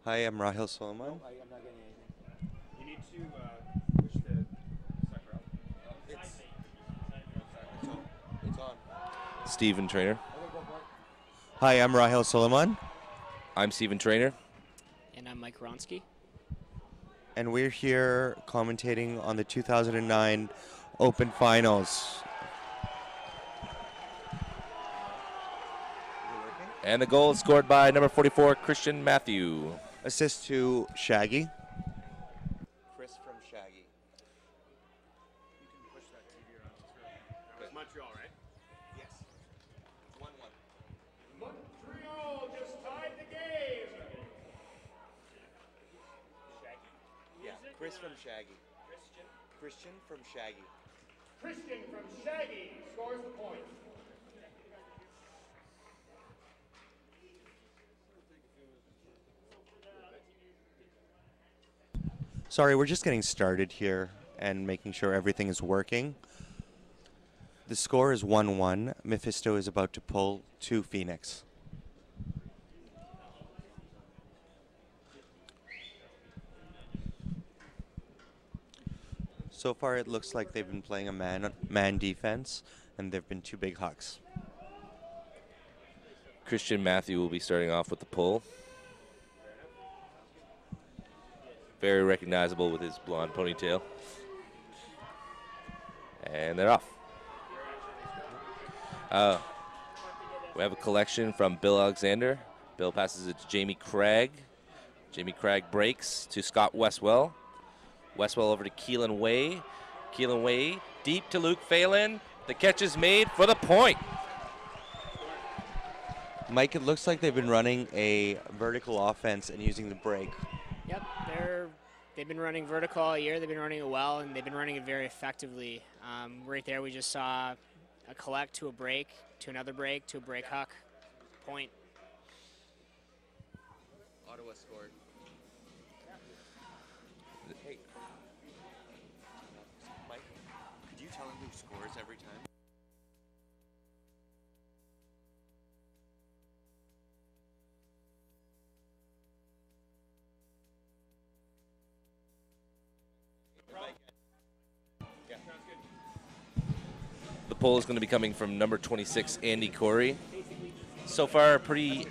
Hi, I'm Rahil Solomon. I'm not getting anything. You need to push the sucker up. It's on. Steven Trainer. Okay, go for it. Hi, I'm Rahil Solomon, I'm Steven Trainer. And I'm Mike Ronsky. and we're here commentating on the 2009 Open Finals. And the goal is scored by number 44, Christian Matthew. Assist to Shaggy. Chris from Shaggy. You can push that TV around. That was Montreal, right? Yes. 1-1. Montreal just tied the game. Yeah, Chris from Shaggy. Christian from Shaggy. Christian from Shaggy scores the point. Sorry, we're just getting started here and making sure everything is working. The score is 1-1. Mephisto is about to pull to Phoenix. So far, it looks like they've been playing a man defense, and there have been two big hucks. Christian Matthew will be starting off with the pull. Very recognizable with his blonde ponytail. And they're off. We have a collection from Bill Alexander. Bill passes it to Jamie Craig. Jamie Craig breaks to Scott Westwell. Westwell over to Keelan Way. Keelan Way deep to Luke Phelan. The catch is made for the point. Mike, it looks like they've been running a vertical offense and using the break. Yep, they've been running vertical all year. They've been running it well, and they've been running it very effectively. Right there, we just saw a collect to a break, to another break, to a break huck, point. Ottawa scored. Hey, Mike, could you tell him who scores every time? The pull is going to be coming from number 26, Andy Corey. So far, a pretty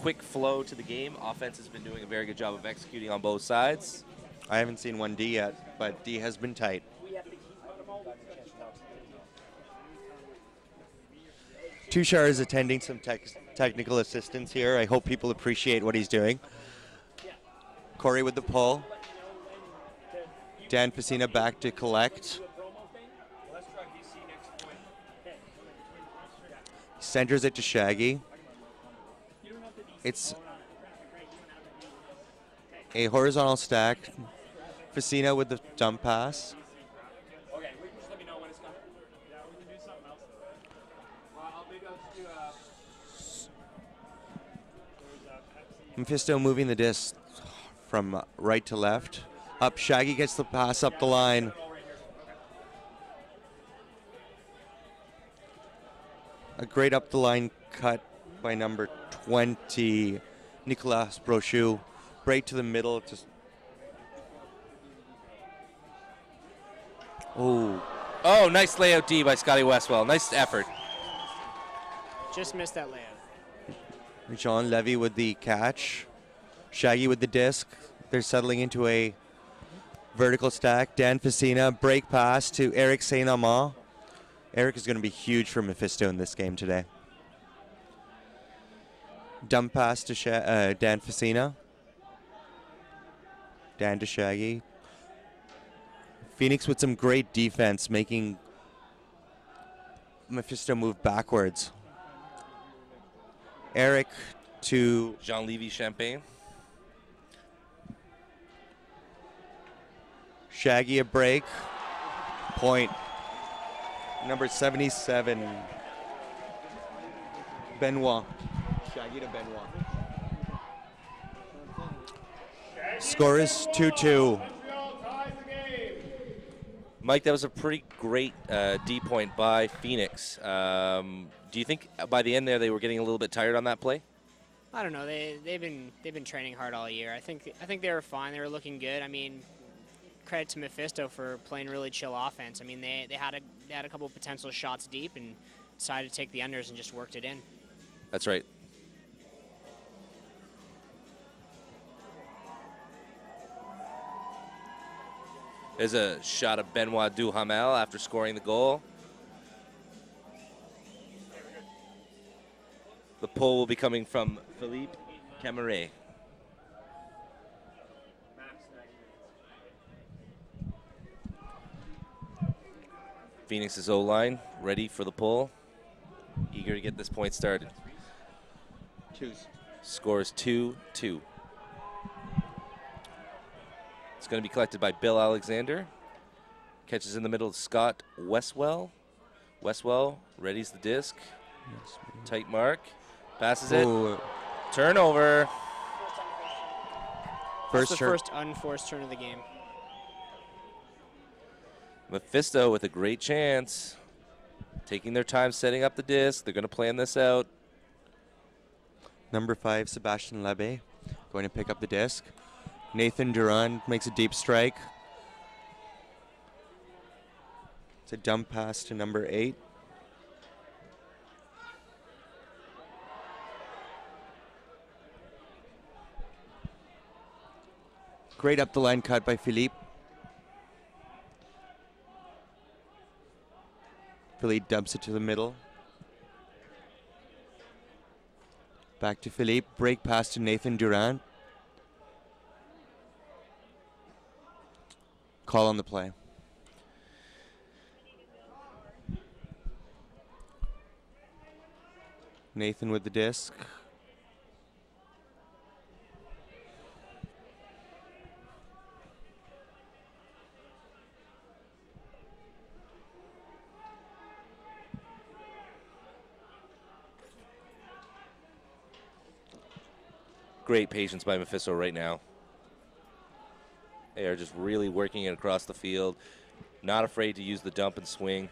quick flow to the game. Offense has been doing a very good job of executing on both sides. I haven't seen 1D yet, but D has been tight. Tushar is attending some technical assistance here. I hope people appreciate what he's doing. Corey with the pull. Dan Facina back to collect. Centers it to Shaggy. It's a horizontal stack. Facina with the dump pass. Okay, just let me know when it's coming. Yeah, we can do something else. Maybe I'll just do Mephisto moving the disc from right to left. Up, Shaggy gets the pass up the line. A great up the line cut by number 20, Nicolas Brochu. Break to the middle. Oh, nice layout D by Scotty Westwell. Nice effort. Just missed that layout. Jean Levy with the catch. Shaggy with the disc. They're settling into a vertical stack. Dan Facina, break pass to Eric Saint-Amand. Eric is going to be huge for Mephisto in this game today. Dump pass to Dan Facina. Dan to Shaggy. Phoenix with some great defense, making Mephisto move backwards. Eric to Jean-Lévis Champagne. Shaggy a break. Point. Number 77. Benoit. Shaggy to Benoit. Score is 2-2. Montreal ties the game. Mike, that was a pretty great D point by Phoenix. Do you think by the end there they were getting a little bit tired on that play? I don't know. They've been training hard all year. I think they were fine. They were looking good. I mean, credit to Mephisto for playing really chill offense. I mean, they had a couple potential shots deep and decided to take the unders and just worked it in. That's right. There's a shot of Benoit Duhamel after scoring the goal. The pull will be coming from Philippe Cameret. Phoenix's O-line ready for the pull. Eager to get this point started. Score is 2-2. It's going to be collected by Bill Alexander. Catches in the middle of Scott Westwell. Westwell readies the disc. Tight mark. Passes it. Ooh, Turnover. That's the turn. first unforced turn of the game. Mephisto with a great chance. Taking their time setting up the disc. They're going to plan this out. Number 5, Sebastian Lebe, going to pick up the disc. Nathan Durand makes a deep strike. It's a dump pass to number 8. Great up the line cut by Philippe. Philippe dumps it to the middle. Back to Philippe. Break pass to Nathan Durand. Call on the play. Nathan with the disc. Great patience by Mephisto right now. They are just really working it across the field. Not afraid to use the dump and swing.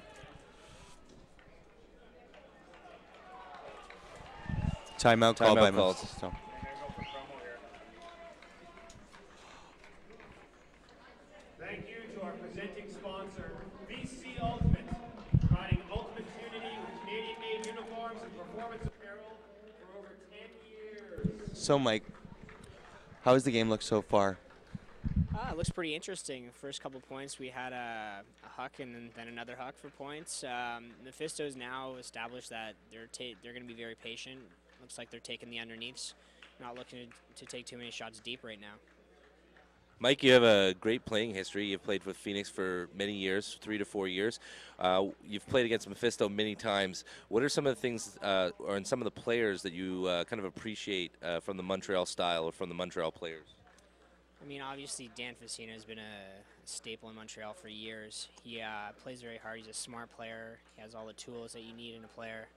Timeout called by Timeout called. Mephisto. Thank you to our presenting sponsor, BC Ultimate, providing ultimate unity with Canadian-made uniforms and performance apparel for over 10 years. So, Mike, how has the game looked so far? It looks pretty interesting. First couple points, we had a huck and then another huck for points. Mephisto's now established that they're going to be very patient. Looks like they're taking the underneaths, not looking to take too many shots deep right now. Mike, you have a great playing history. You've played with Phoenix for many years, 3 to 4 years. You've played against Mephisto many times. What are some of the things or some of the players that you kind of appreciate from the Montreal style or from the Montreal players? I mean, obviously, Dan Facina has been a staple in Montreal for years. He plays very hard. He's a smart player. He has all the tools that you need in a player.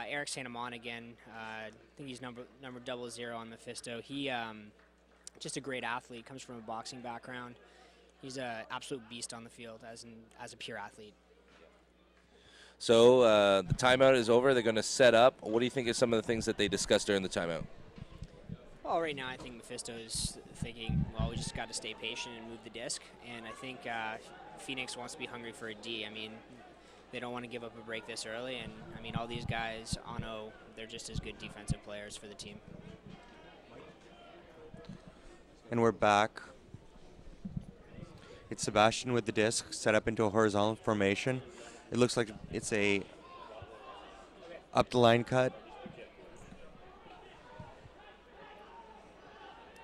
Eric Saint-Amand again. I think he's number 00 on Mephisto. He just a great athlete. Comes from a boxing background. He's an absolute beast on the field as a pure athlete. So the timeout is over. They're going to set up. What do you think of some of the things that they discussed during the timeout? Well, right now I think Mephisto's thinking, well, we just got to stay patient and move the disc. And I think Phoenix wants to be hungry for a D. I mean, they don't want to give up a break this early. And, I mean, all these guys on O, they're just as good defensive players for the team. And we're back. It's Sebastian with the disc set up into a horizontal formation. It looks like it's a up the line cut.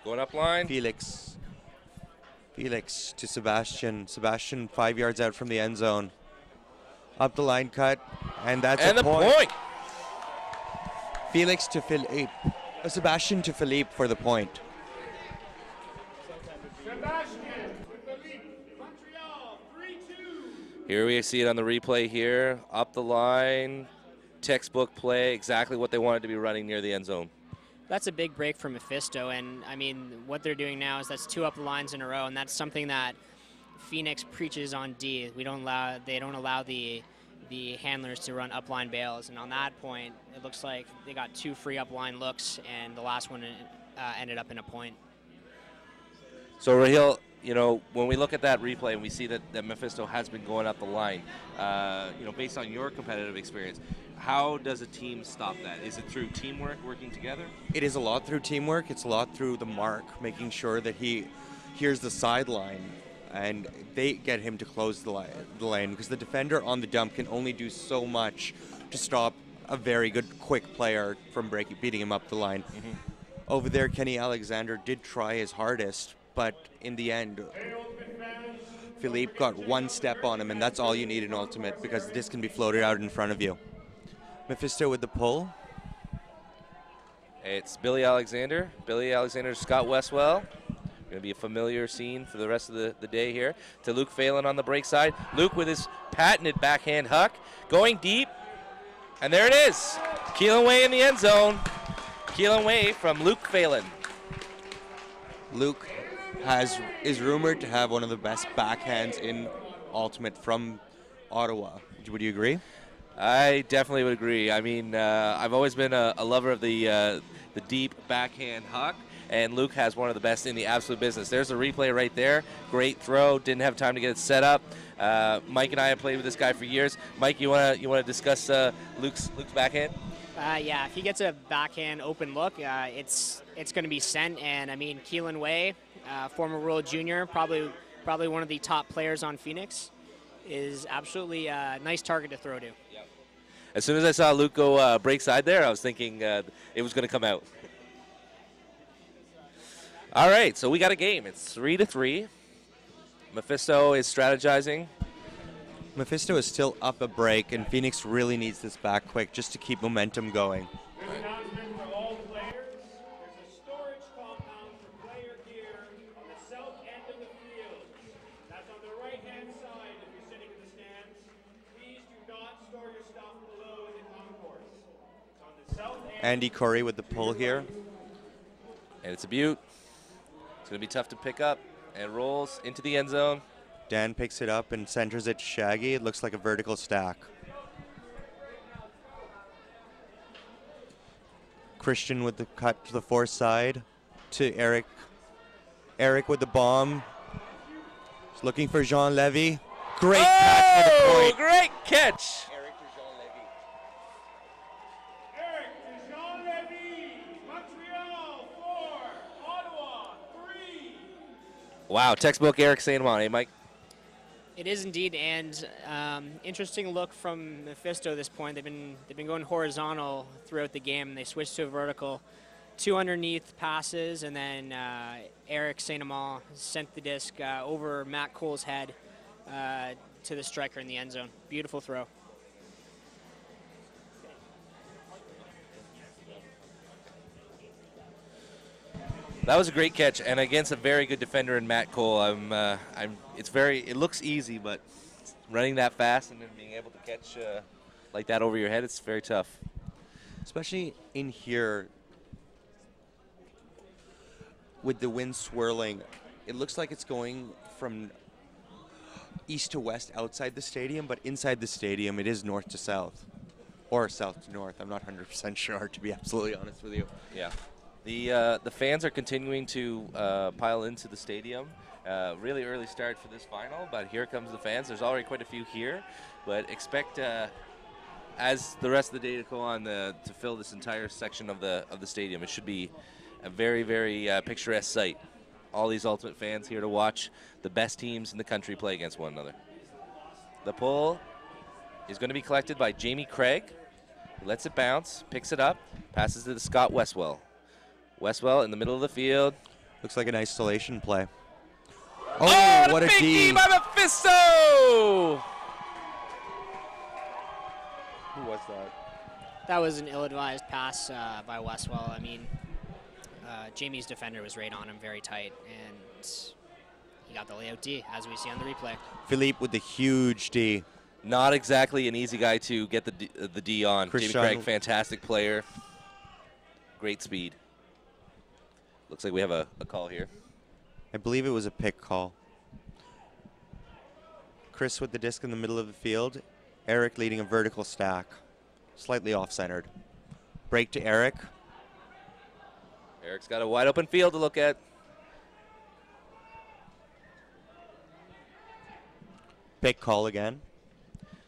Going up line. Felix to Sebastian. Sebastian 5 yards out from the end zone. Up the line cut, and that's And a the point. Felix to Philippe. Sebastian to Philippe for the point. Sebastian with the lead. Montreal 3-2. Here we see it on the replay here. Up the line. Textbook play. Exactly what they wanted to be running near the end zone. That's a big break for Mephisto, and I mean, what they're doing now is that's 2 up the lines in a row, and that's something that Phoenix preaches on D. They don't allow the the handlers to run upline bails, and on that point, it looks like they got 2 free upline looks, and the last one ended up in a point. So Raheel, you know, when we look at that replay and we see that Mephisto has been going up the line, you know, based on your competitive experience, how does a team stop that? Is it through teamwork, working together? It is a lot through teamwork. It's a lot through the mark, making sure that he hears the sideline and they get him to close the lane, because the defender on the dump can only do so much to stop a very good, quick player from beating him up the line. Over there, Kenny Alexander did try his hardest, but in the end, Philippe got one step on him, and that's all you need in Ultimate, because the disc can be floated out in front of you. Mephisto with the pull. It's Billy Alexander. Billy Alexander, Scott Westwell. Going to be a familiar scene for the rest of the day here. To Luke Phelan on the break side. Luke with his patented backhand huck. Going deep. And there it is. Keelan Way in the end zone. Keelan Way from Luke Phelan. Luke is rumored to have one of the best backhands in Ultimate from Ottawa. Would you agree? I definitely would agree. I mean, I've always been a lover of the deep backhand huck, and Luke has one of the best in the absolute business. There's a replay right there. Great throw. Didn't have time to get it set up. Mike and I have played with this guy for years. Mike, you wanna discuss Luke's backhand? Yeah, if he gets a backhand open look, it's going to be sent. And I mean, Keelan Way, former World Junior, probably one of the top players on Phoenix, is absolutely a nice target to throw to. Yep. As soon as I saw Luke go break side there, I was thinking it was going to come out. All right, so we got a game. It's 3-3. Mephisto is strategizing. Mephisto is still up a break, and Phoenix really needs this back quick just to keep momentum going. There's an announcement for all players. There's a storage compound for player gear on the south end of the field. That's on the right-hand side if you're sitting in the stands. Please do not store your stuff below in the concourse. It's on the south end. Andy Curry with the pull here. And it's a beaut. It's going to be tough to pick up. And rolls into the end zone. Dan picks it up and centers it to Shaggy. It looks like a vertical stack. Christian with the cut to the far side to Eric. Eric with the bomb. He's looking for Jean Levy. Great catch for the point. Great catch. Eric to Jean Levy. Eric to Jean Levy. Montreal 4, Ottawa 3. Wow, textbook Eric Saint Amand, eh, Mike? It is indeed, and interesting look from Mephisto at this point. They've been going horizontal throughout the game. They switched to a vertical, 2 underneath passes, and then Eric Saint Amand sent the disc over Matt Cole's head to the striker in the end zone. Beautiful throw. That was a great catch, and against a very good defender in Matt Cole. It looks easy, but running that fast and then being able to catch like that over your head, it's very tough. Especially in here with the wind swirling. It looks like it's going from east to west outside the stadium, but inside the stadium it is north to south. Or south to north. I'm not 100% sure, to be absolutely honest with you. Yeah. The fans are continuing to pile into the stadium. Really early start for this final, but here comes the fans. There's already quite a few here, but expect as the rest of the day to go on to fill this entire section of the stadium. It should be a very, very picturesque sight. All these Ultimate fans here to watch the best teams in the country play against one another. The pull is going to be collected by Jamie Craig. He lets it bounce, picks it up, passes it to Scott Westwell. Westwell in the middle of the field. Looks like an isolation play. Oh, what a big D. D by Mephisto! Who was that? That was an ill-advised pass by Westwell. I mean, Jamie's defender was right on him, very tight, and he got the layout D, as we see on the replay. Philippe with the huge D. Not exactly an easy guy to get the D on. Jamie Cristiano- Craig, fantastic player. Great speed. Looks like we have a call here. I believe it was a pick call. Chris with the disc in the middle of the field. Eric leading a vertical stack. Slightly off-centered. Break to Eric. Eric's got a wide open field to look at. Big call again.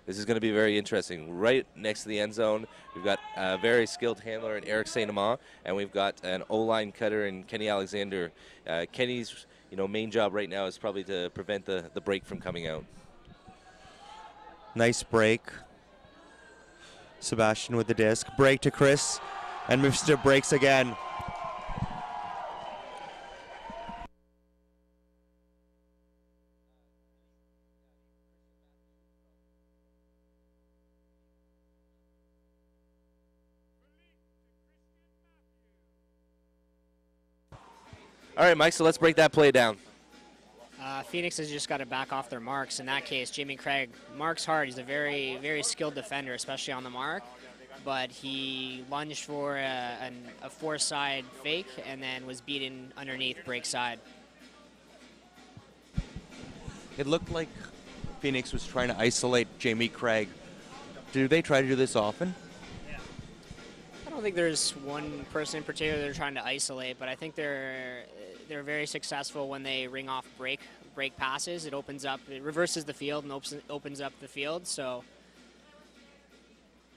This is going to be very interesting. Right next to the end zone, we've got a very skilled handler in Eric Saint Amand, and we've got an O-line cutter in Kenny Alexander. Kenny's main job right now is probably to prevent the break from coming out. Nice break. Sebastian with the disc. Break to Chris. And Mr. breaks again. All right, Mike, so let's break that play down. Phoenix has just got to back off their marks. In that case, Jamie Craig marks hard. He's a very, very skilled defender, especially on the mark. But he lunged for a four-side fake and then was beaten underneath break side. It looked like Phoenix was trying to isolate Jamie Craig. Do they try to do this often? I don't think there's one person in particular they're trying to isolate, but I think they're very successful when they ring off break passes. It reverses the field and opens up the field. So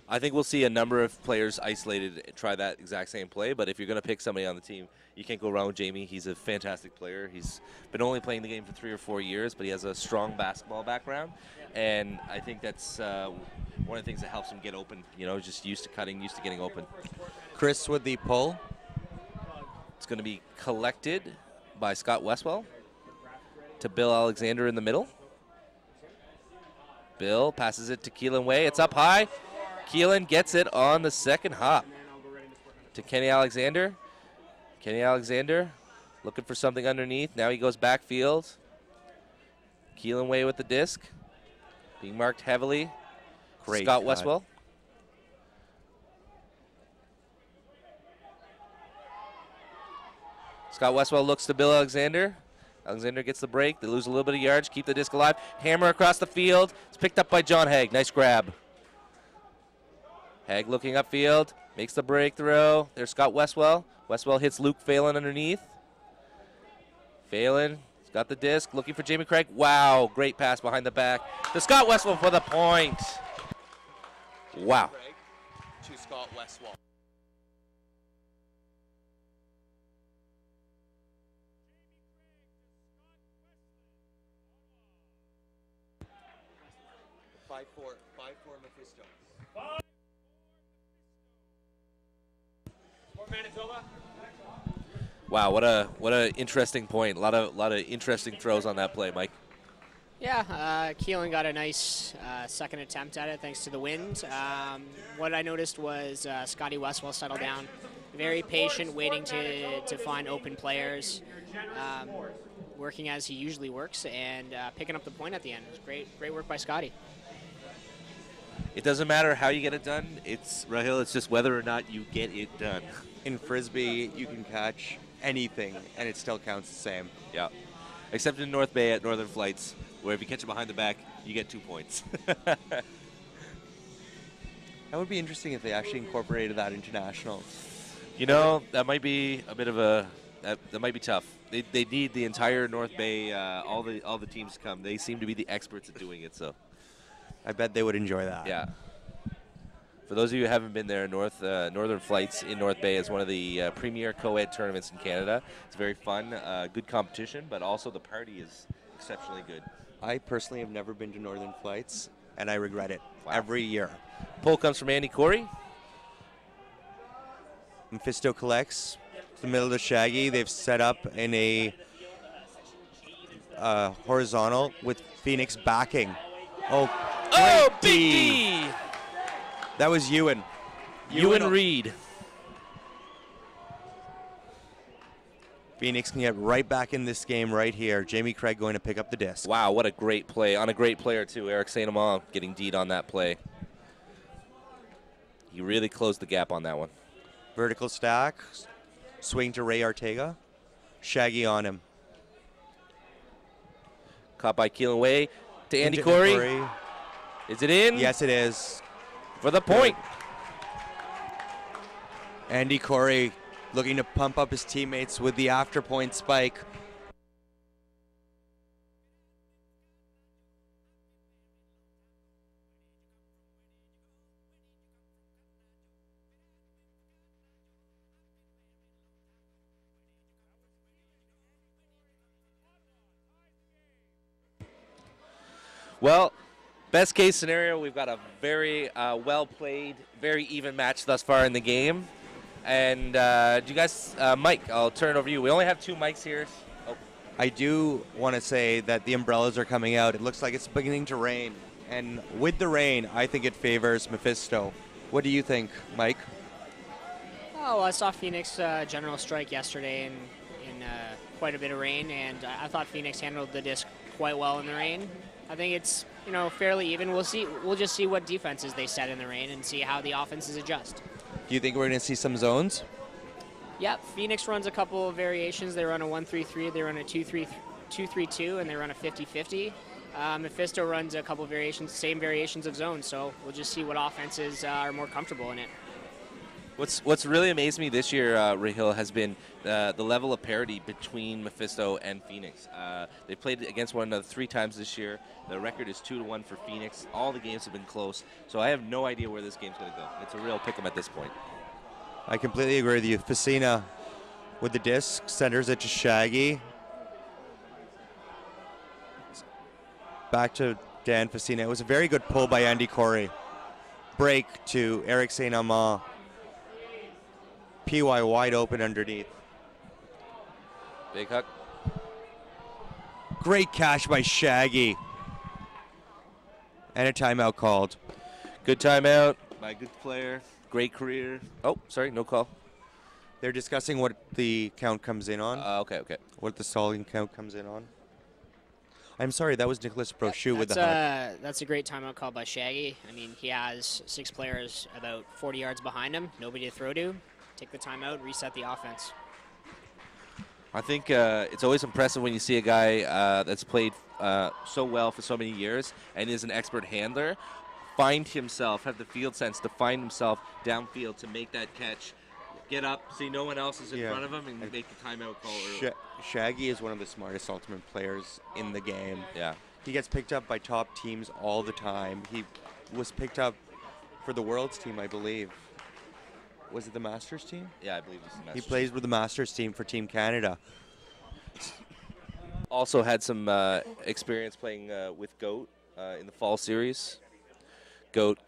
I think we'll see a number of players isolated try that exact same play, but if you're going to pick somebody on the team, you can't go wrong with Jamie. He's a fantastic player. He's been only playing the game for 3 or 4 years, but he has a strong basketball background, and I think that's one of the things that helps him get open. Just used to cutting, used to getting open. Chris with the pull. It's going to be collected by Scott Westwell to Bill Alexander in the middle. Bill passes it to Keelan Way. It's up high. Keelan gets it on the second hop to Kenny Alexander. Kenny Alexander looking for something underneath. Now he goes backfield. Keelan Way with the disc. Being marked heavily. Great Scott cut. Westwell. Scott Westwell looks to Bill Alexander. Alexander gets the break. They lose a little bit of yards. Keep the disc alive. Hammer across the field. It's picked up by John Haig. Nice grab. Haig looking upfield. Makes the break throw. There's Scott Westwell. Westwell hits Luke Phelan underneath. Phelan has got the disc. Looking for Jamie Craig. Wow. Great pass behind the back to Scott Westwell for the point. Wow. To Scott Westwell. Five-four Mephisto. For Manitoba. Wow, what a interesting point. A lot of interesting throws on that play, Mike. yeah, Keelan got a nice second attempt at it thanks to the wind. What I noticed was Scotty Westwell settled down, very patient, waiting to find open players, working as he usually works, and picking up the point at the end. It was great work by Scotty. It doesn't matter how you get it done. Rahil, it's just whether or not you get it done. In Frisbee, you can catch anything, and it still counts the same. Yeah. Except in North Bay at Northern Flights, where if you catch it behind the back, you get 2 points. That would be interesting if they actually incorporated that into nationals. That might be a bit of that might be tough. They need the entire North Bay, all the teams to come. They seem to be the experts at doing it, so. I bet they would enjoy that. Yeah. For those of you who haven't been there, Northern Flights in North Bay is one of the premier co-ed tournaments in Canada. It's very fun, good competition, but also the party is exceptionally good. I personally have never been to Northern Flights, and I regret it Wow. every year. Pull comes from Andy Corey. Mephisto collects to the middle of Shaggy. They've set up in a horizontal with Phoenix backing. Oh, Oh, great Big D. D! That was Ewan. Ewan Reed. Phoenix can get right back in this game right here. Jamie Craig going to pick up the disc. Wow, what a great play. On a great player, too. Eric Saint Amand getting D'd on that play. He really closed the gap on that one. Vertical stack. Swing to Ray Ortega. Shaggy on him. Caught by Keelan Way to Andy Into Corey. Corey. Is it in? Yes, it is. For the point. Andy Corey looking to pump up his teammates with the after point spike. Well, best case scenario, we've got a very well played, very even match thus far in the game. And do you guys, Mike, I'll turn it over to you. We only have 2 mics here. Oh, I do want to say that the umbrellas are coming out. It looks like it's beginning to rain. And with the rain, I think it favors Mephisto. What do you think, Mike? Oh, well, I saw Phoenix general strike yesterday in quite a bit of rain, and I thought Phoenix handled the disc quite well in the rain. I think it's fairly even. We'll see. We'll just see what defenses they set in the rain and see how the offenses adjust. Do you think we're going to see some zones? Yep, Phoenix runs a couple of variations. They run a 1-3-3, they run a 2-3-2, and they run a 50-50. Mephisto runs a couple of same variations of zones, so we'll just see what offenses are more comfortable in it. What's really amazed me this year, Rahil, has been the level of parity between Mephisto and Phoenix. They played against one another 3 times this year. The record is 2-1 for Phoenix. All the games have been close, so I have no idea where this game's going to go. It's a real pick-em at this point. I completely agree with you. Facina with the disc, centers it to Shaggy. Back to Dan Facina. It was a very good pull by Andy Corey. Break to Eric St. Amand. PY wide open underneath. Big hook. Great catch by Shaggy. And a timeout called. Good timeout by a good player. Great career. Oh, sorry, no call. They're discussing what the count comes in on. Okay. What the stalling count comes in on. I'm sorry, that was Nicholas Brochu with the hook. That's a great timeout call by Shaggy. I mean, he has 6 players about 40 yards behind him, nobody to throw to. Take the timeout, reset the offense. I think it's always impressive when you see a guy that's played so well for so many years and is an expert handler find himself, have the field sense to find himself downfield to make that catch, get up, see no one else is in front of him, and make the timeout call early. Shaggy is one of the smartest ultimate players in the game. Yeah. He gets picked up by top teams all the time. He was picked up for the World's team, I believe. Was it the Masters team? Yeah, I believe it's the Masters. He plays with the Masters team for Team Canada. Also had some experience playing with GOAT in the fall series. GOAT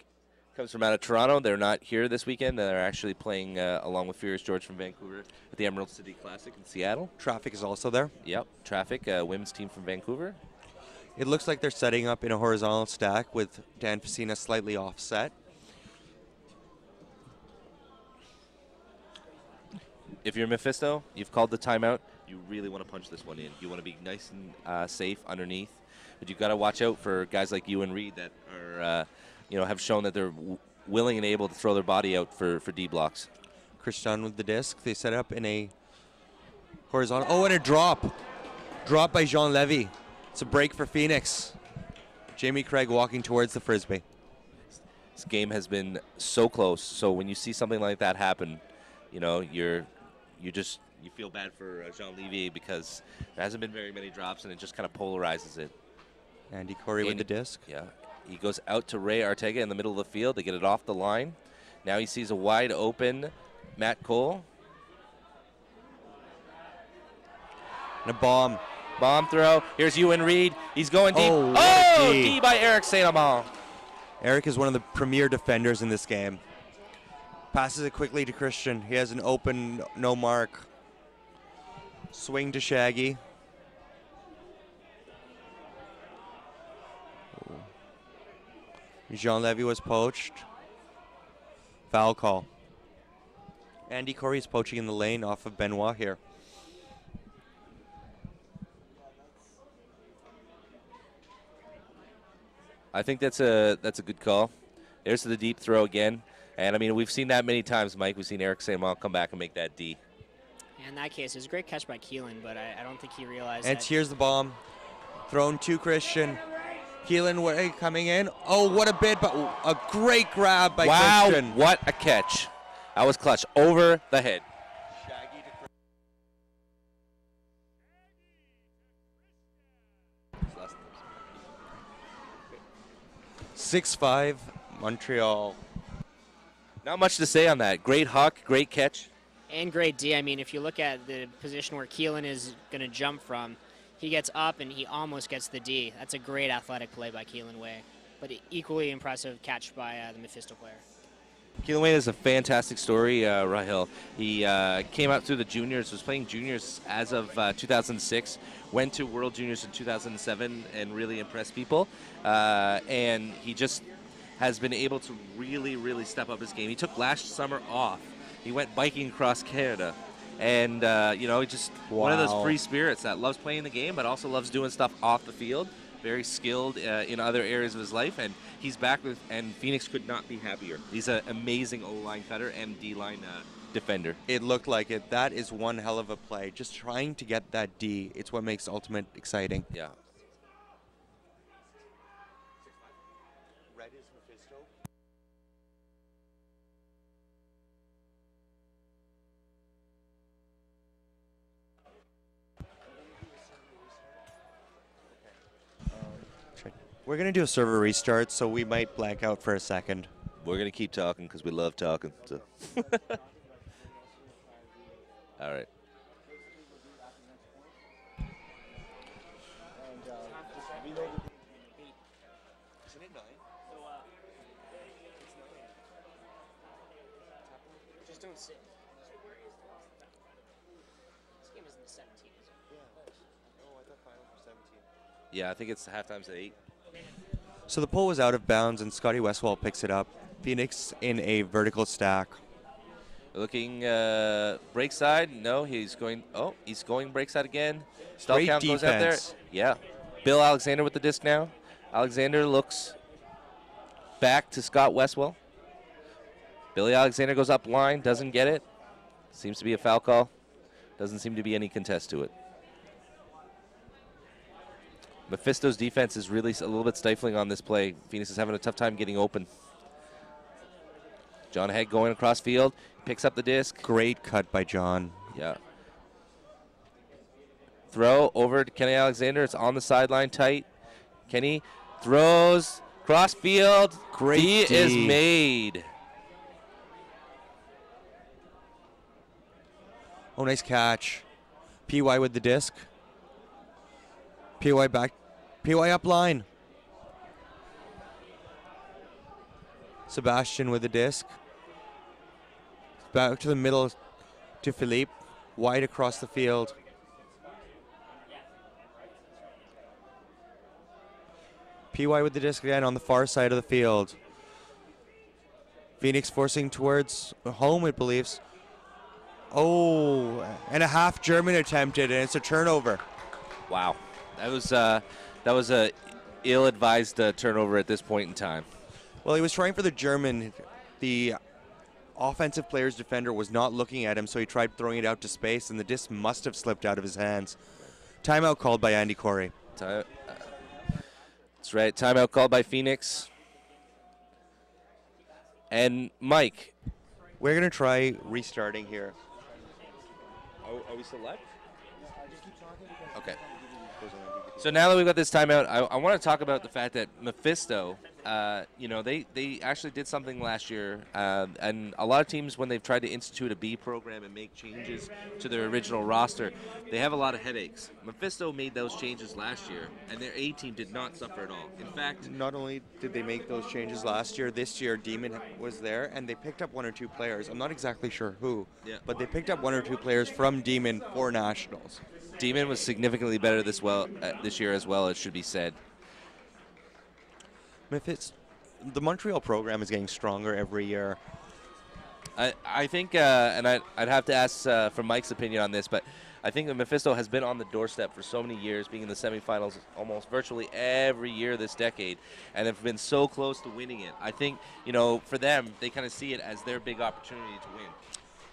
comes from out of Toronto. They're not here this weekend. They're actually playing along with Furious George from Vancouver at the Emerald City Classic in Seattle. Traffic is also there. Yep, Traffic, women's team from Vancouver. It looks like they're setting up in a horizontal stack with Dan Facina slightly offset. If you're Mephisto, you've called the timeout. You really want to punch this one in. You want to be nice and safe underneath. But you've got to watch out for guys like you and Reed that are, have shown that they're willing and able to throw their body out for D blocks. Christian with the disc. They set up in a horizontal. Oh, and a drop. Drop by Jean Levy. It's a break for Phoenix. Jamie Craig walking towards the Frisbee. This game has been so close. So when you see something like that happen, you feel bad for Jean Levy because there hasn't been very many drops, and it just kind of polarizes it. Andy Corey with the disc. Yeah. He goes out to Ray Arteaga in the middle of the field. They get it off the line. Now he sees a wide open Matt Cole. And a bomb. Bomb throw. Here's Ewan Reed. He's going deep. Oh, what a D. D by Eric St. Amand. Eric is one of the premier defenders in this game. Passes it quickly to Christian. He has an open, no mark. Swing to Shaggy. Jean Levy was poached. Foul call. Andy Corey's poaching in the lane off of Benoit here. I think that's a good call. There's the deep throw again. And, I mean, we've seen that many times, Mike. We've seen Eric St. Amand come back and make that D. In that case, it was a great catch by Keelan, but I don't think he realized And that. here's the bomb. Thrown to Christian. Keelan Way coming in. Oh, what a bid, but a great grab by Wow, Christian. what a catch. That was clutch. Over the head. 6-5, Montreal. Not much to say on that. Great huck, great catch. And great D. I mean, if you look at the position where Keelan is going to jump from, he gets up and he almost gets the D. That's a great athletic play by Keelan Way, but equally impressive catch by the Mephisto player. Keelan Way is a fantastic story, Rahil. He came out through the juniors, was playing juniors as of 2006, went to World Juniors in 2007 and really impressed people. And he just has been able to really, really step up his game. He took last summer off. He went biking across Canada. And, he just one of those free spirits that loves playing the game, but also loves doing stuff off the field. Very skilled in other areas of his life, and he's back with. And Phoenix could not be happier. He's an amazing O-line cutter and D-line defender. It looked like it. That is one hell of a play. Just trying to get that D. It's what makes Ultimate exciting. Yeah. Red is Mephisto. We're going to do a server restart, so we might blank out for a second. We're going to keep talking because we love talking. So. All right. Just don't sit. This game isn't the 17. Yeah, I think it's halftime's at 8. So the pull was out of bounds, and Scotty Westwall picks it up. Phoenix in a vertical stack. Looking break side. No, he's going. Oh, he's going break side again. Stall Great count goes out there. defense. Yeah. Bill Alexander with the disc now. Alexander looks back to Scott Westwell. Billy Alexander goes up line, doesn't get it. Seems to be a foul call. Doesn't seem to be any contest to it. Mephisto's defense is really a little bit stifling on this play. Phoenix is having a tough time getting open. John Haig going across field, picks up the disc. Great cut by John. Yeah. Throw over to Kenny Alexander. It's on the sideline tight. Kenny throws cross field. Great D D. is made. Oh, nice catch. PY with the disc. PY back. PY up line. Sebastian with the disc. Back to the middle to Philippe. Wide across the field. PY with the disc again on the far side of the field. Phoenix forcing towards home, it believes. Oh, and a half German attempted, and it's a turnover. Wow. That was a ill-advised turnover at this point in time. Well, he was trying for the German. The offensive player's defender was not looking at him, so he tried throwing it out to space, and the disc must have slipped out of his hands. Timeout called by Andy Corey. That's right. Timeout called by Phoenix. And Mike. We're going to try restarting here. Are we still live? Okay. So now that we've got this timeout, I want to talk about the fact that Mephisto, they actually did something last year, and a lot of teams, when they've tried to institute a B program and make changes to their original roster, they have a lot of headaches. Mephisto made those changes last year, and their A team did not suffer at all. In fact, Not only did they make those changes last year, this year Demon was there, and they picked up one or two players. I'm not exactly sure who, Yeah. but they picked up one or two players from Demon for Nationals. Demon was significantly better this year as well, it should be said. The Montreal program is getting stronger every year. I think, and I'd have to ask for Mike's opinion on this, but I think that Mephisto has been on the doorstep for so many years, being in the semifinals almost virtually every year this decade, and have been so close to winning it. I think, for them, they kind of see it as their big opportunity to win.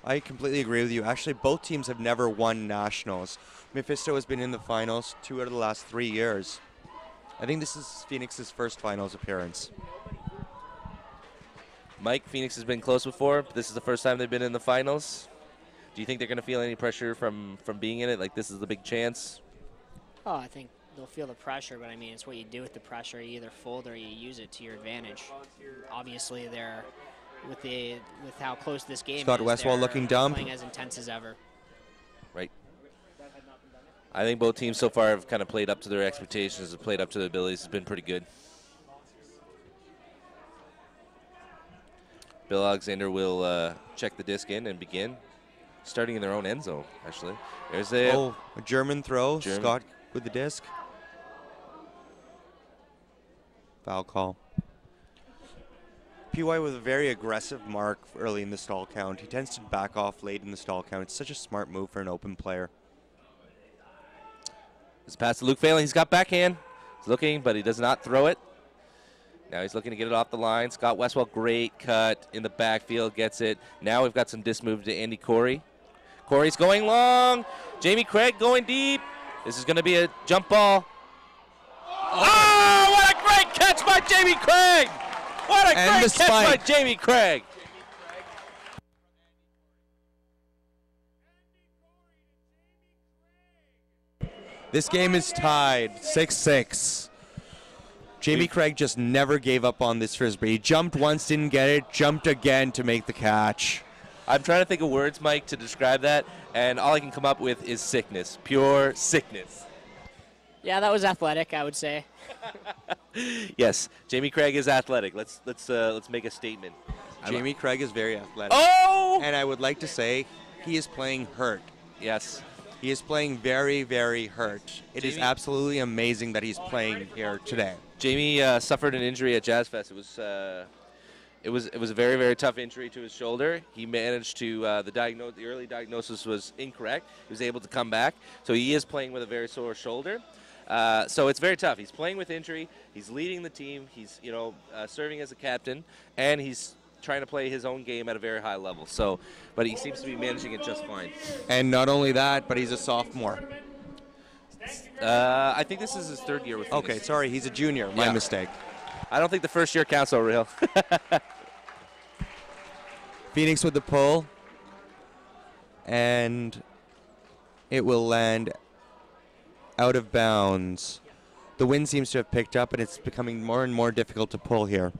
I completely agree with you. Actually, both teams have never won Nationals. Mephisto has been in the finals 2 out of the last 3 years. I think this is Phoenix's first finals appearance. Mike, Phoenix has been close before, but this is the first time they've been in the finals. Do you think they're going to feel any pressure from being in it? Like, this is the big chance? Oh, I think they'll feel the pressure, but I mean, it's what you do with the pressure. You either fold or you use it to your advantage. Obviously, they're with how close this game Scott is. Westwall looking dumb. Playing as intense as ever. Right. I think both teams so far have kind of played up to their expectations, have played up to their abilities. It's been pretty good. Bill Alexander will check the disc in and begin. Starting in their own end zone, actually. There's A German throw. German. Scott with the disc. Foul call. PY with a very aggressive mark early in the stall count. He tends to back off late in the stall count. It's such a smart move for an open player. This pass to Luke Phelan. He's got backhand. He's looking, but he does not throw it. Now he's looking to get it off the line. Scott Westwell, great cut in the backfield, gets it. Now we've got some disc move to Andy Corey. Corey's going long. Jamie Craig going deep. This is going to be a jump ball. Oh, what a great catch by Jamie Craig! What a And great the catch by spike. Jamie Craig! This game is tied 6-6. Jamie Craig just never gave up on this frisbee. He jumped once, didn't get it, jumped again to make the catch. I'm trying to think of words, Mike, to describe that, and all I can come up with is sickness. Pure sickness. Yeah, that was athletic, I would say. Yes, Jamie Craig is athletic. Let's make a statement. Jamie Craig is very athletic. Oh! And I would like to say he is playing hurt. Yes. He is playing very, very hurt. It is Jamie- absolutely amazing that he's playing here today. Jamie suffered an injury at Jazz Fest. It was a very, very tough injury to his shoulder. He managed to the early diagnosis was incorrect. He was able to come back, so he is playing with a very sore shoulder. So it's very tough. He's playing with injury. He's leading the team. He's serving as a captain, and he's trying to play his own game at a very high level. So, but he seems to be managing it just fine. And not only that, but he's a sophomore. I think this is his third year with Phoenix. Okay, sorry, he's a junior. My Yeah. mistake. I don't think the first year counts, O'Reilly. Phoenix with the pull. And it will land out of bounds. The wind seems to have picked up, and it's becoming more and more difficult to pull here.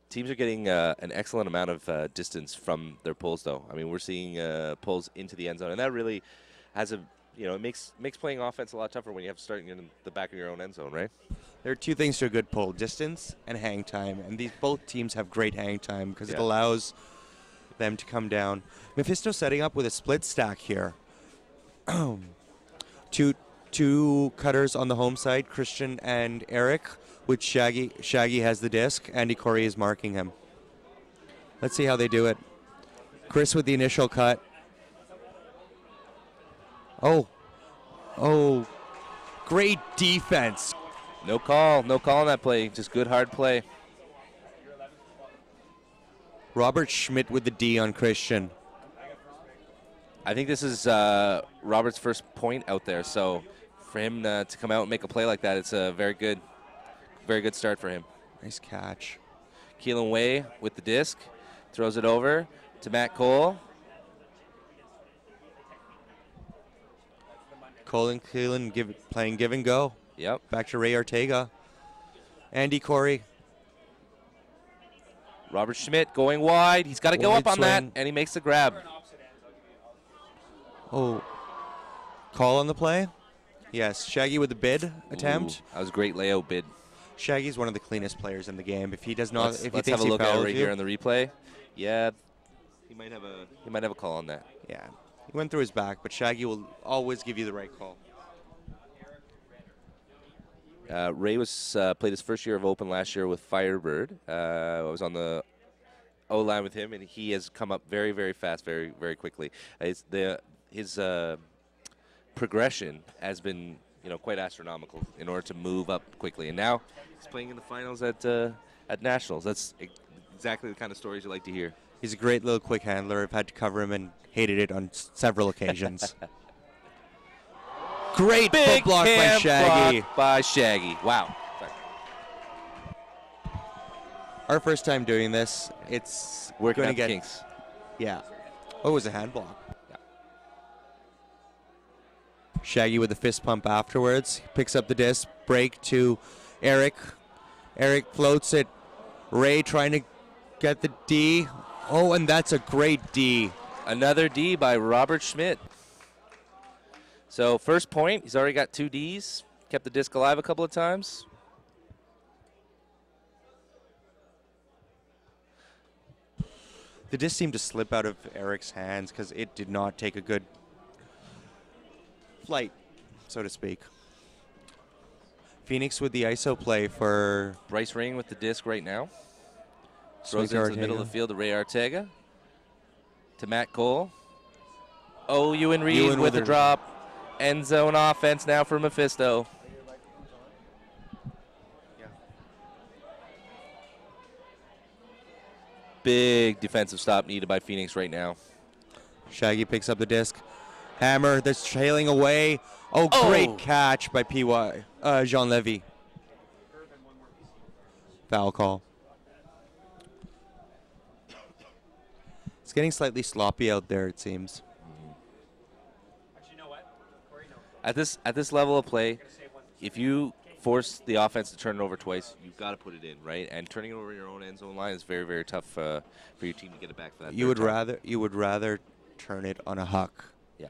Teams are getting an excellent amount of distance from their pulls, though. I mean, we're seeing pulls into the end zone, and that really has it makes playing offense a lot tougher when you have to start in the back of your own end zone, right? There are two things to a good pull: distance and hang time. And both teams have great hang time because it Yeah. allows them to come down. Mephisto setting up with a split stack here. Two cutters on the home side, Christian and Eric, with Shaggy. Shaggy has the disc. Andy Corey is marking him. Let's see how they do it. Chris with the initial cut. Oh, great defense. No call on that play. Just good hard play. Robert Schmidt with the D on Christian. I think this is Robert's first point out there, so for him to come out and make a play like that, it's a very good start for him. Nice catch. Keelan Way with the disc, throws it over to Matt Cole. Cole and Keelan playing give and go. Yep. Back to Ray Ortega. Andy Corey. Robert Schmidt going wide. He's got to go Wide up on that, swing. and he makes the grab. Oh. Call on the play? Yes. Shaggy with the bid attempt. Ooh, that was a great layout bid. Shaggy's one of the cleanest players in the game. If he does not, Let's if he have thinks a he look at it fouls right you, here on the replay. Yeah, he might have a call on that. yeah, he went through his back, but Shaggy will always give you the right call. Ray was played his first year of Open last year with Firebird. I was on the O-line with him, and he has come up very, very fast, very, very quickly. His progression has been quite astronomical in order to move up quickly. And now he's playing in the finals at Nationals. That's exactly the kind of stories you like to hear. He's a great little quick handler. I've had to cover him and hated it on several occasions. Great Big foot block by hand Shaggy. block by Shaggy. Wow. Sorry. Our first time doing this. It's Working going out to get the kinks. Yeah. Oh, it was a hand block. Shaggy with the fist pump afterwards. Picks up the disc. Break to Eric. Eric floats it. Ray trying to get the D. Oh, and that's a great D. Another D by Robert Schmidt. So first point, he's already got 2 Ds. Kept the disc alive a couple of times. The disc seemed to slip out of Eric's hands because it did not take a good flight, so to speak. Phoenix with the ISO play for Bryce Ring with the disc right now. Swings Throws it into the middle of the field to Ray Ortega. To Matt Cole. Oh, Ewan Reed Ewan with with a a- drop. End zone offense now for Mephisto. Big defensive stop needed by Phoenix right now. Shaggy picks up the disc. Hammer that's trailing away. Oh, Oh. great catch by PY. Jean Levy. Foul call. It's getting slightly sloppy out there, it seems. At this level of play, if you force the offense to turn it over twice, you've got to put it in, right? And turning it over your own end zone line is very, very tough for your team to get it back for that. You third would time. rather turn it on a huck. Yeah.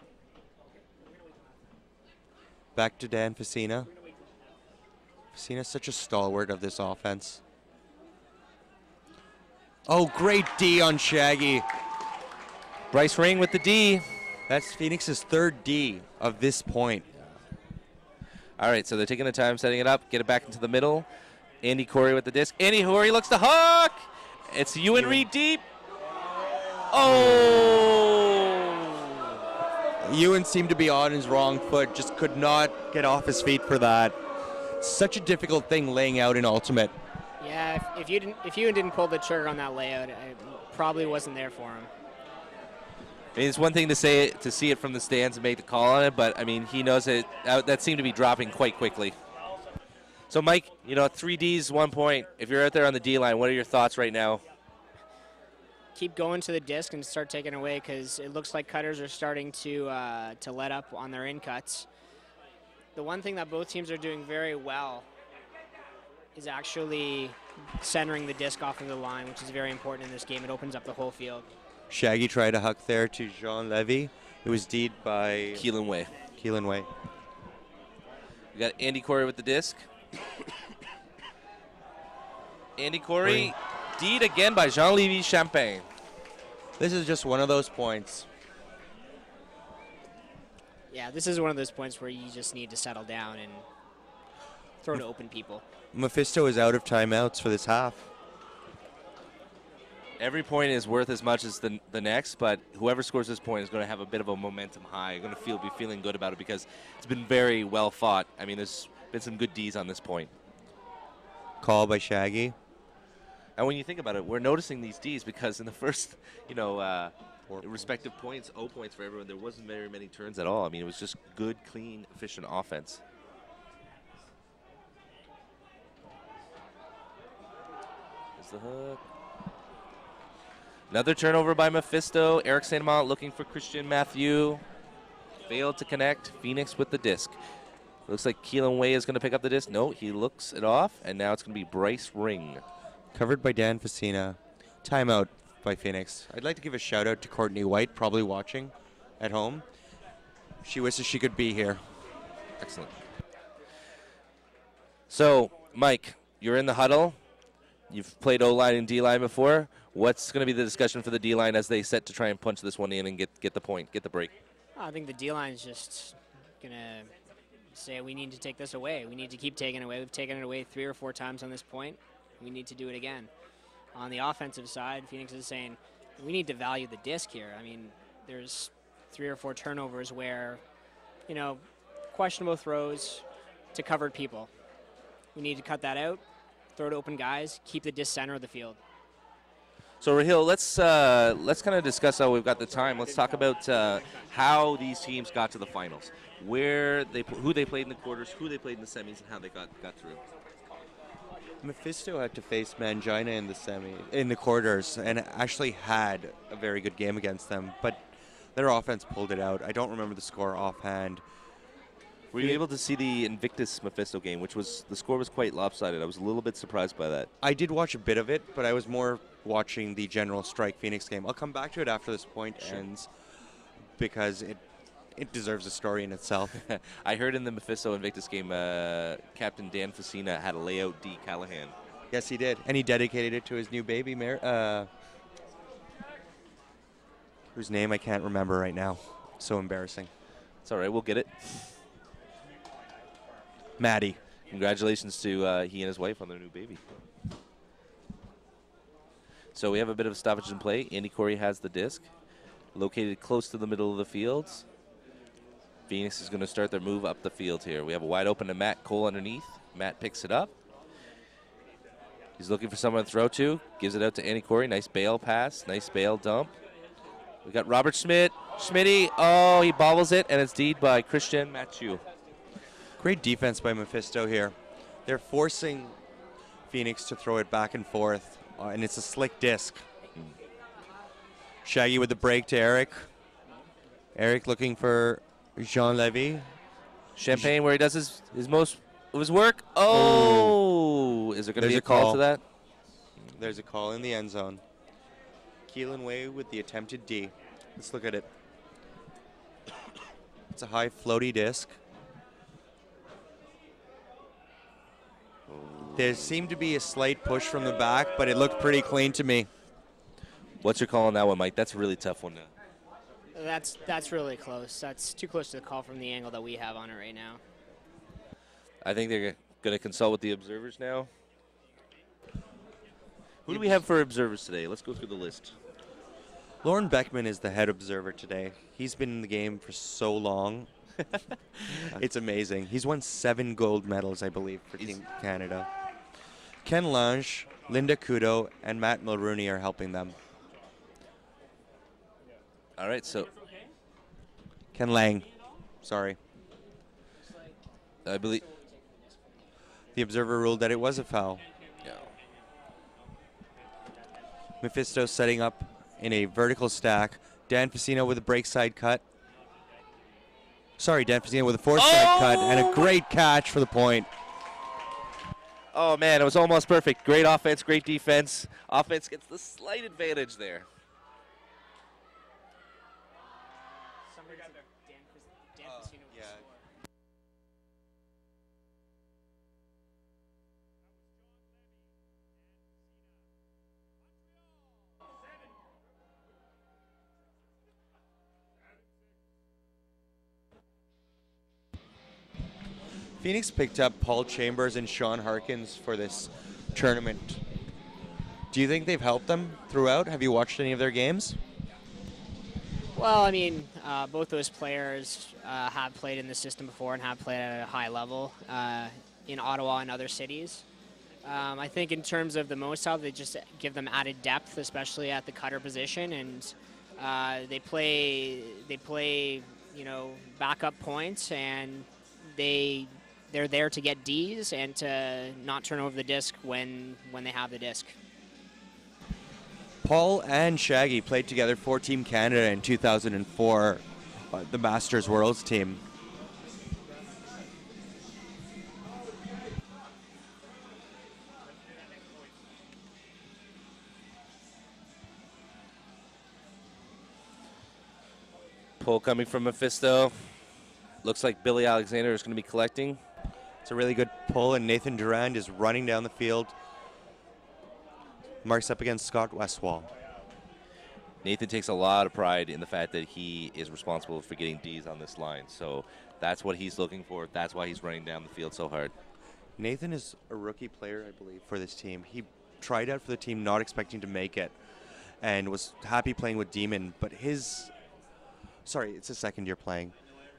Back to Dan Facina. Facina's such a stalwart of this offense. Oh, great D on Shaggy. Bryce Ring with the D. That's Phoenix's third D of this point. All right, so they're taking the time setting it up, get it back into the middle. Andy Corey with the disc. Andy Corey looks to hook. It's Ewan Reed deep. Oh! Ewan seemed to be on his wrong foot, just could not get off his feet for that. Such a difficult thing laying out in ultimate. Yeah, if Ewan didn't pull the trigger on that layout, it probably wasn't there for him. I mean, it's one thing to see it from the stands and make the call on it, but I mean, he knows it. That seemed to be dropping quite quickly. So, Mike, 3 Ds, 1 point. If you're out there on the D line, what are your thoughts right now? Keep going to the disc and start taking away, because it looks like cutters are starting to let up on their in cuts. The one thing that both teams are doing very well is actually centering the disc off of the line, which is very important in this game. It opens up the whole field. Shaggy tried a huck there to Jean Levy. It was D'd by Keelan Way. Keelan Way. We got Andy Corey with the disc. Andy Corey, D'd again by Jean-Lévis Champagne. This is just one of those points. Yeah, this is one of those points where you just need to settle down and throw to open people. Mephisto is out of timeouts for this half. Every point is worth as much as the next, but whoever scores this point is going to have a bit of a momentum high. Going to be feeling good about it because it's been very well fought. I mean, there's been some good Ds on this point. Call by Shaggy. And when you think about it, we're noticing these Ds because in the first, respective points, 0 points for everyone, there wasn't very many turns at all. I mean, it was just good, clean, efficient offense. There's the hook. Another turnover by Mephisto. Eric Saint-Amant looking for Christian Mathieu. Failed to connect. Phoenix with the disc. Looks like Keelan Way is going to pick up the disc. No, he looks it off, and now it's going to be Bryce Ring. Covered by Dan Facina. Timeout by Phoenix. I'd like to give a shout out to Courtney White, probably watching at home. She wishes she could be here. Excellent. So, Mike, you're in the huddle. You've played O-line and D-line before. What's going to be the discussion for the D-line as they set to try and punch this one in and get the point, get the break? I think the D-line is just going to say we need to take this away. We need to keep taking it away. We've taken it away 3 or 4 times on this point. We need to do it again. On the offensive side, Phoenix is saying we need to value the disc here. I mean, there's 3 or 4 turnovers where, questionable throws to covered people. We need to cut that out, throw to open guys, keep the disc center of the field. So Rahil, let's kind of discuss how we've got the time. Let's talk about how these teams got to the finals, who they played in the quarters, who they played in the semis, and how they got through. Mephisto had to face Mangina in the quarters, and actually had a very good game against them, but their offense pulled it out. I don't remember the score offhand. Were you able to see the Invictus Mephisto game, the score was quite lopsided? I was a little bit surprised by that. I did watch a bit of it, but I was more watching the General Strike Phoenix game. I'll come back to it after this point ends, because it deserves a story in itself. I heard in the Mephisto Invictus game, Captain Dan Facina had a layout D Callahan. Yes, he did, and he dedicated it to his new baby, whose name I can't remember right now. So embarrassing. It's all right, we'll get it. Maddie. Congratulations to he and his wife on their new baby. So we have a bit of a stoppage in play. Andy Corey has the disc, located close to the middle of the field. Phoenix is going to start their move up the field here. We have a wide open to Matt Cole underneath. Matt picks it up. He's looking for someone to throw to. Gives it out to Andy Corey. Nice bail pass. Nice bail dump. We got Robert Schmidt. Schmitty. Oh, he bobbles it, and it's D'd by Christian Mathieu. Great defense by Mephisto here. They're forcing Phoenix to throw it back and forth, and it's a slick disc. Shaggy with the break to Eric. Eric looking for Jean Levy. Champagne where he does his most of his work. Oh, is there going to be a call to that? There's a call in the end zone. Keelan Way with the attempted D. Let's look at it. It's a high floaty disc. There seemed to be a slight push from the back, but it looked pretty clean to me. What's your call on that one, Mike? That's a really tough one. That's really close. That's too close to the call from the angle that we have on it right now. I think they're going to consult with the observers now. Who do we have for observers today? Let's go through the list. Lauren Beckman is the head observer today. He's been in the game for so long. It's amazing. He's won 7 gold medals, I believe, for Team Canada. Ken Lange, Linda Kudo, and Matt Mulrooney are helping them. All right, so Ken Lang, sorry. I believe The observer ruled that it was a foul. yeah. Mephisto setting up in a vertical stack. Dan Facino with a break side cut. Sorry, Dan Facino with a force side cut and a great catch for the point. Oh, man, it was almost perfect. Great offense, great defense. Offense gets the slight advantage there. Dan Casino with the score. Phoenix picked up Paul Chambers and Sean Harkins for this tournament. Do you think they've helped them throughout? Have you watched any of their games? Well, I mean, both those players have played in the system before and have played at a high level in Ottawa and other cities. I think in terms of the most help, they just give them added depth, especially at the cutter position, and they play, backup points, and they're there to get Ds and to not turn over the disc when they have the disc. Paul and Shaggy played together for Team Canada in 2004, the Masters Worlds team. Pull coming from Mephisto. Looks like Billy Alexander is going to be collecting. It's a really good pull, and Nathan Durand is running down the field. Marks up against Scott Westwall. Nathan takes a lot of pride in the fact that he is responsible for getting Ds on this line. So that's what he's looking for. That's why he's running down the field so hard. Nathan is a rookie player, I believe, for this team. He tried out for the team not expecting to make it and was happy playing with Demon, but it's his second year playing.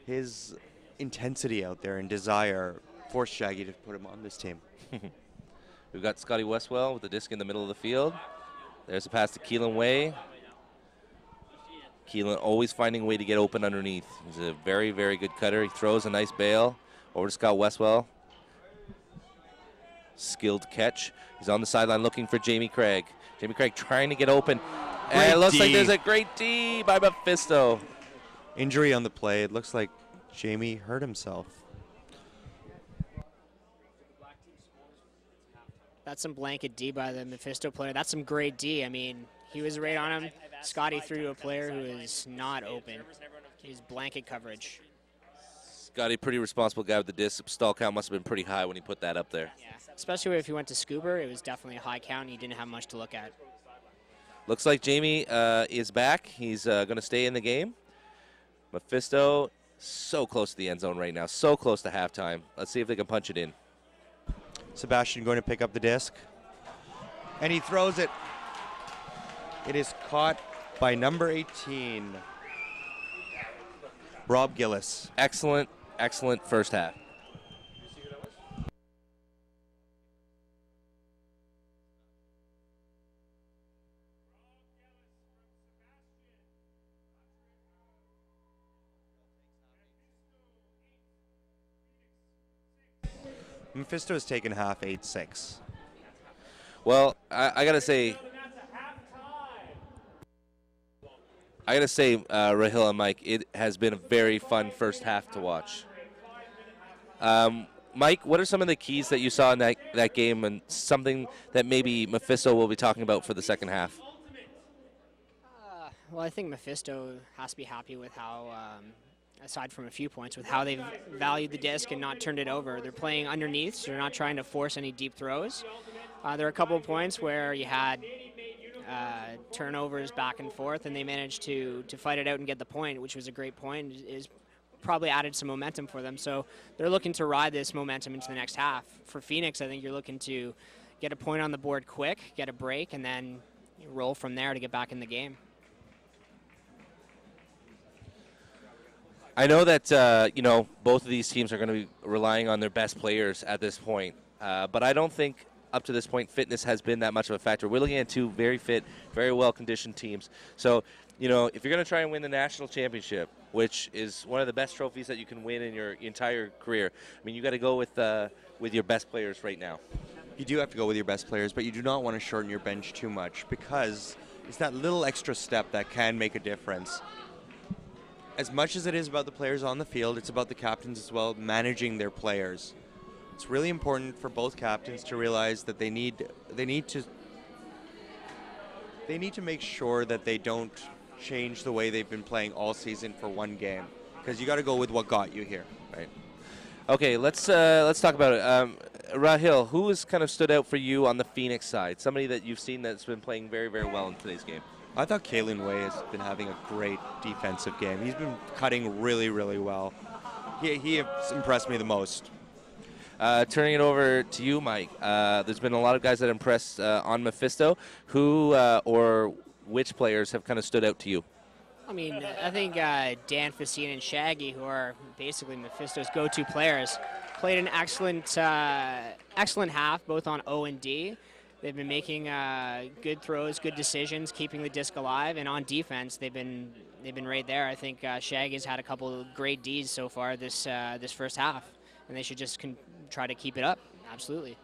His intensity out there and desire forced Shaggy to put him on this team. We've got Scotty Westwell with the disc in the middle of the field. There's a pass to Keelan Way. Keelan always finding a way to get open underneath. He's a very, very good cutter. He throws a nice bail over to Scott Westwell. Skilled catch. He's on the sideline looking for Jamie Craig. Jamie Craig trying to get open. And it looks like there's a great D by Mephisto. Injury on the play. It looks like Jamie hurt himself. That's some blanket D by the Mephisto player. That's some great D. I mean, he was right on him. Scotty threw to a player who is not open. He's blanket coverage. Scotty, pretty responsible guy with the disc. Stall count must have been pretty high when he put that up there. Yeah, especially if he went to Scuba, it was definitely a high count. And he didn't have much to look at. Looks like Jamie is back. He's going to stay in the game. Mephisto, so close to the end zone right now. So close to halftime. Let's see if they can punch it in. Sebastian going to pick up the disc. And he throws it. It is caught by number 18, Rob Gillis. Excellent, excellent first half. Mephisto has taken half 8-6. Well, I got to say, Rahil and Mike, it has been a very fun first half to watch. Mike, what are some of the keys that you saw in that game and something that maybe Mephisto will be talking about for the second half? Well, I think Mephisto has to be happy with how, aside from a few points, with how they've valued the disc and not turned it over. They're playing underneath, so they're not trying to force any deep throws. There are a couple of points where you had turnovers back and forth, and they managed to fight it out and get the point, which was a great point. Is probably added some momentum for them. So they're looking to ride this momentum into the next half. For Phoenix, I think you're looking to get a point on the board quick, get a break, and then roll from there to get back in the game. I know that both of these teams are going to be relying on their best players at this point, but I don't think up to this point fitness has been that much of a factor. We're looking at two very fit, very well-conditioned teams. So, if you're going to try and win the national championship, which is one of the best trophies that you can win in your entire career, I mean, you got to go with your best players right now. You do have to go with your best players, but you do not want to shorten your bench too much because it's that little extra step that can make a difference. As much as it is about the players on the field, it's about the captains as well, managing their players. It's really important for both captains to realize that they need to make sure that they don't change the way they've been playing all season for one game, because you got to go with what got you here. Right. Okay, let's talk about it. Rahil, who has kind of stood out for you on the Phoenix side? Somebody that you've seen that's been playing very, very well in today's game. I thought Kalen Way has been having a great defensive game. He's been cutting really, really well. He has impressed me the most. Turning it over to you, Mike. There's been a lot of guys that impressed on Mephisto. Who or which players have kind of stood out to you? I mean, I think Dan Facine and Shaggy, who are basically Mephisto's go-to players, played an excellent half, both on O and D. They've been making good throws, good decisions, keeping the disc alive, and on defense, they've been right there. I think Shaggy's had a couple of great Ds so far this first half, and they should just try to keep it up. Absolutely.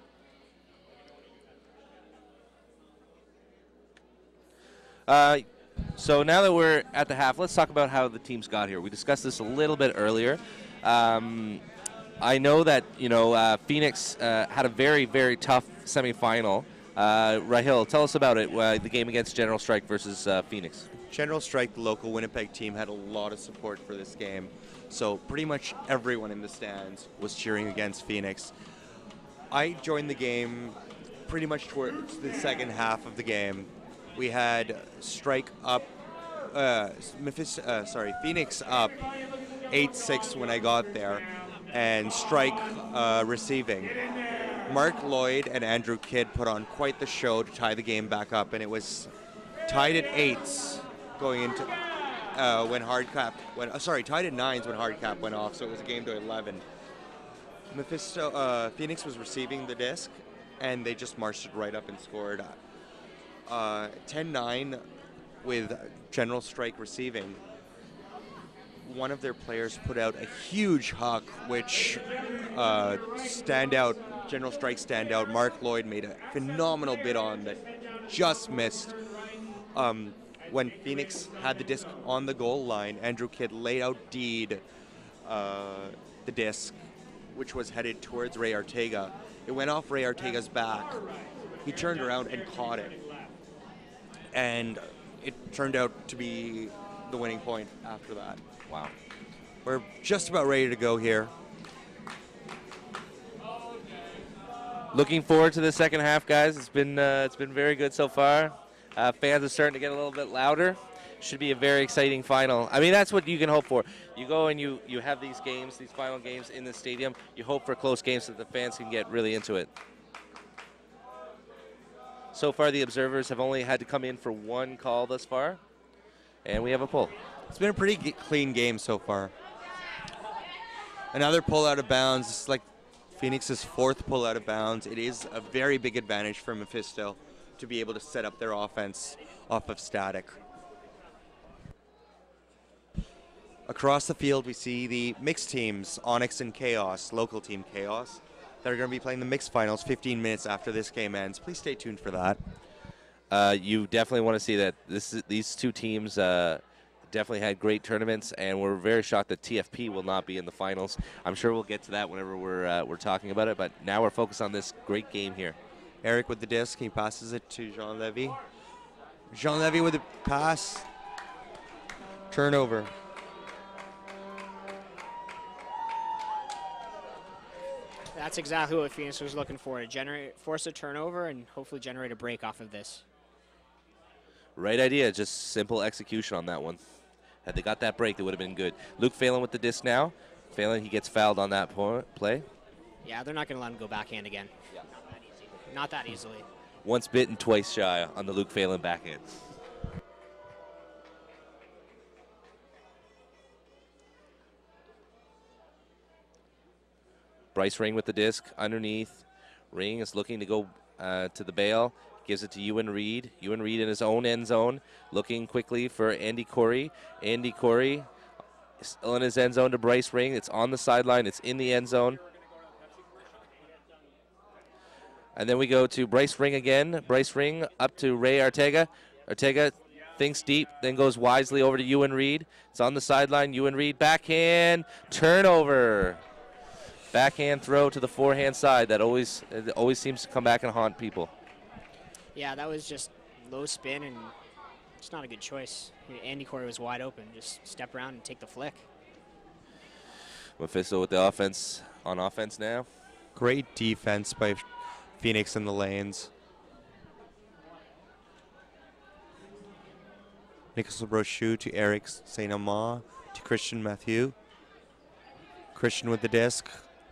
So now that we're at the half, let's talk about how the teams got here. We discussed this a little bit earlier. I know that Phoenix had a very, very tough semifinal. Rahil, tell us about it. The game against General Strike versus Phoenix. General Strike, the local Winnipeg team, had a lot of support for this game. So pretty much everyone in the stands was cheering against Phoenix. I joined the game pretty much towards the second half of the game. We had Strike up, Phoenix up 8-6 when I got there, and Strike receiving. Mark Lloyd and Andrew Kidd put on quite the show to tie the game back up, and it was tied at 8s going into tied at 9s when hard cap went off, so it was a game to 11. Phoenix was receiving the disc, and they just marched it right up and scored. 10-9 with General Strike receiving. One of their players put out a huge huck, which General Strike standout, Mark Lloyd made a phenomenal bid on that just missed. When Phoenix had the disc on the goal line, Andrew Kidd laid out Deed the disc, which was headed towards Ray Ortega. It went off Ray Ortega's back. He turned around and caught it. And it turned out to be the winning point after that. Wow. We're just about ready to go here. Looking forward to the second half, guys. It's been very good so far. Fans are starting to get a little bit louder. Should be a very exciting final. I mean, that's what you can hope for. You go and you have these games, these final games in the stadium. You hope for close games so that the fans can get really into it. So far, the observers have only had to come in for one call thus far, and we have a pull. It's been a pretty clean game so far. Another pull out of bounds. It's like Phoenix's fourth pull out of bounds. It is a very big advantage for Mephisto to be able to set up their offense off of static. Across the field, we see the mixed teams, Onyx and Chaos, local team Chaos, that are going to be playing the mixed finals 15 minutes after this game ends. Please stay tuned for that. You definitely want to see that. These two teams definitely had great tournaments, and we're very shocked that TFP will not be in the finals. I'm sure we'll get to that whenever we're talking about it, but now we're focused on this great game here. Eric with the disc, he passes it to Jean Levy. Jean Levy with the pass. Turnover. That's exactly what Phoenix was looking for, to force a turnover and hopefully generate a break off of this. Right idea, just simple execution on that one. Had they got that break, they would have been good. Luke Phelan with the disc now. Phelan, he gets fouled on that play. Yeah, they're not going to let him go backhand again. Yeah. Not that easy. Not that easily. Once bitten, twice shy on the Luke Phelan backhand. Bryce Ring with the disc underneath. Ring is looking to go to the bail. Gives it to Ewan Reed. Ewan Reed in his own end zone. Looking quickly for Andy Corey. Andy Corey still in his end zone to Bryce Ring. It's on the sideline. It's in the end zone. And then we go to Bryce Ring again. Bryce Ring up to Ray Ortega. Ortega thinks deep, then goes wisely over to Ewan Reed. It's on the sideline. Ewan Reed backhand. Turnover. Backhand throw to the forehand side. That always seems to come back and haunt people. Yeah, that was just low spin and it's not a good choice. Andy Corey was wide open. Just step around and take the flick. Mephisto with the offense on offense now. Great defense by Phoenix in the lanes. Nicholas Brochu to Eric St. Amand to Christian Mathieu. Christian with the disc,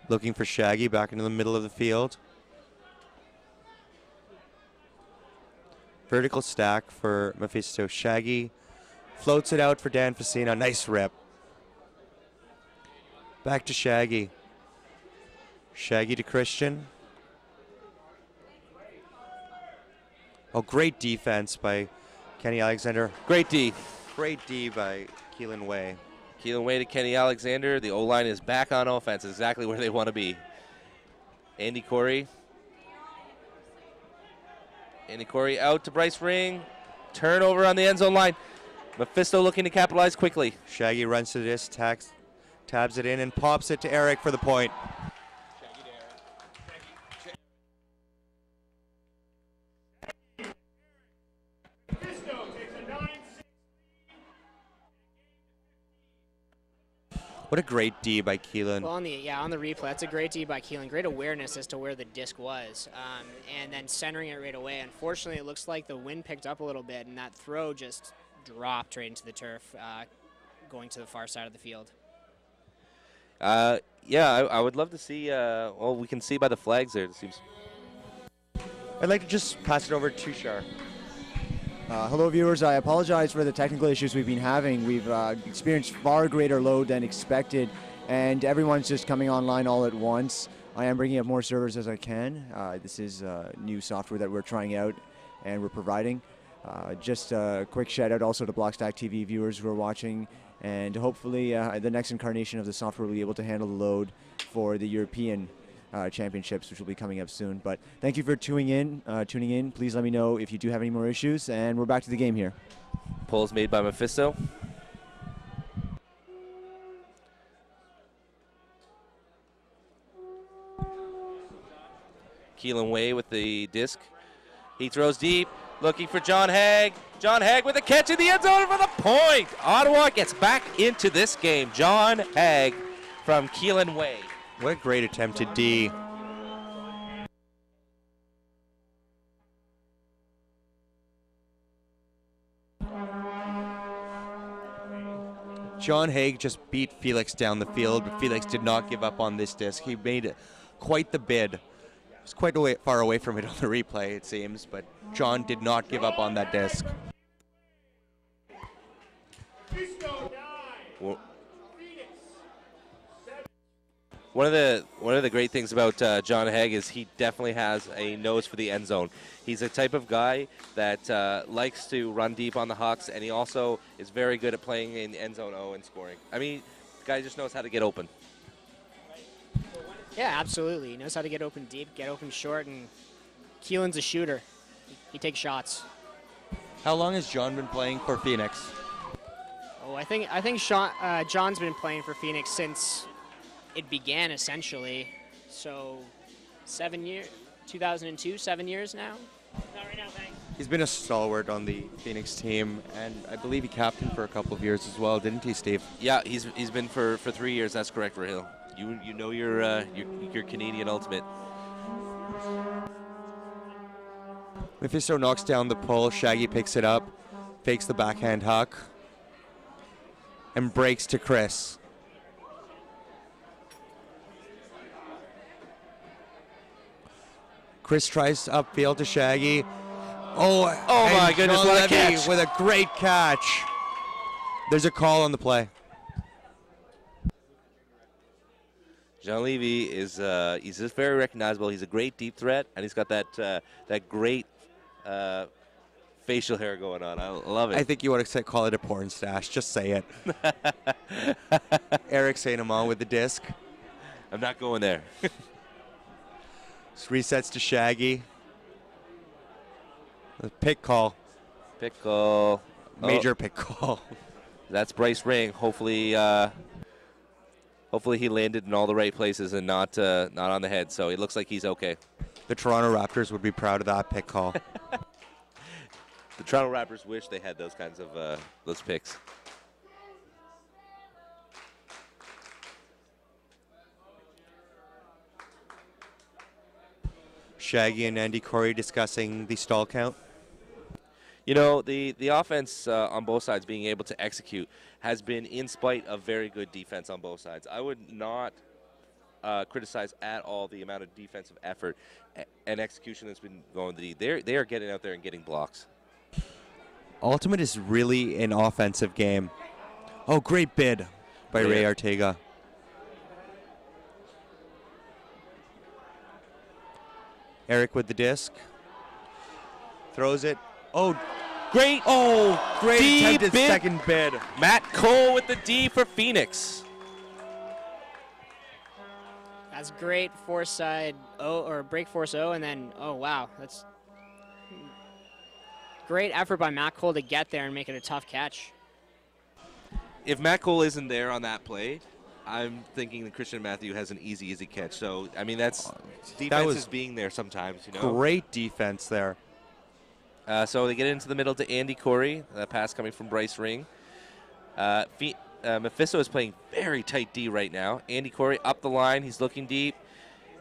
looking for Shaggy back into the middle of the field. Vertical stack for Mephisto. Shaggy floats it out for Dan Facina. Nice rip. Back to Shaggy. Shaggy to Christian. Oh, great defense by Kenny Alexander. Great D. Great D by Keelan Way. Keelan Way to Kenny Alexander. The O-line is back on offense, exactly where they want to be. Andy Corey. Andy Corey out to Bryce Ring. Turnover on the end zone line. Mephisto looking to capitalize quickly. Shaggy runs to this, tabs it in, and pops it to Eric for the point. What a great D by Keelan. Well, on the replay, that's a great D by Keelan. Great awareness as to where the disc was, and then centering it right away. Unfortunately, it looks like the wind picked up a little bit, and that throw just dropped right into the turf, going to the far side of the field. Yeah, I would love to see. Well, we can see by the flags there. It seems. I'd like to just pass it over to Tushar. Hello, viewers. I apologize for the technical issues we've been having. We've experienced far greater load than expected, and everyone's just coming online all at once. I am bringing up more servers as I can. This is new software that we're trying out, and we're providing. Just a quick shout out also to Blockstack TV viewers who are watching, and hopefully the next incarnation of the software will be able to handle the load for the European championships, which will be coming up soon. But thank you for tuning in. Please let me know if you do have any more issues, and we're back to the game here. Pulls made by Mephisto. Keelan Way with the disc. He throws deep, looking for John Haig. John Haig with a catch in the end zone for the point. Ottawa gets back into this game. John Haig from Keelan Way. What a great attempt to D. John Haig just beat Felix down the field, but Felix did not give up on this disc. He made quite the bid. He was quite far away from it on the replay, it seems, but John did not give up on that disc. Well, one of the great things about John Haig is he definitely has a nose for the end zone. He's a type of guy that likes to run deep on the Hucks, and he also is very good at playing in end zone O and scoring. I mean, the guy just knows how to get open. Yeah, absolutely. He knows how to get open deep, get open short, and Keelan's a shooter. He takes shots. How long has John been playing for Phoenix? Oh, I think John's been playing for Phoenix since it began, essentially. So 7 years, 2002, 7 years now. Not right now, thanks. He's been a stalwart on the Phoenix team, and I believe he captained for a couple of years as well, didn't he, Steve? Yeah, he's been for 3 years. That's correct, Rahil. You know your Canadian ultimate. Mephisto knocks down the pull. Shaggy picks it up, fakes the backhand huck, and breaks to Chris. Chris tries upfield to Shaggy. Oh my goodness, Jean what a Levy catch. with a great catch. There's a call on the play. Jean Levy is he's just very recognizable. He's a great deep threat, and he's got that great facial hair going on. I love it. I think you want to call it a porn stash. Just say it. Eric St. Amand with the disc. I'm not going there. Resets to Shaggy. A pick call. Pick call. Major pick call. That's Bryce Ring. Hopefully he landed in all the right places and not on the head. So it looks like he's okay. The Toronto Raptors would be proud of that pick call. The Toronto Raptors wish they had those kinds of those picks. Shaggy and Andy Corey discussing the stall count. You know, the offense on both sides being able to execute has been in spite of very good defense on both sides. I would not criticize at all the amount of defensive effort and execution that's been going to they are getting out there and getting blocks. Ultimate is really an offensive game. Oh, great bid by Ray Arteaga. Eric with the disc. Throws it. Oh, great great attempted bid. second bid. Matt Cole with the D for Phoenix. That's great foreside O or break force O, and then wow, that's great effort by Matt Cole to get there and make it a tough catch. If Matt Cole isn't there on that play, I'm thinking that Christian Matthew has an easy catch. So I mean that's defense is being there sometimes, you know. Great defense there. So they get into the middle to Andy Corey. That pass coming from Bryce Ring. Mephisto is playing very tight D right now. Andy Corey up the line. He's looking deep.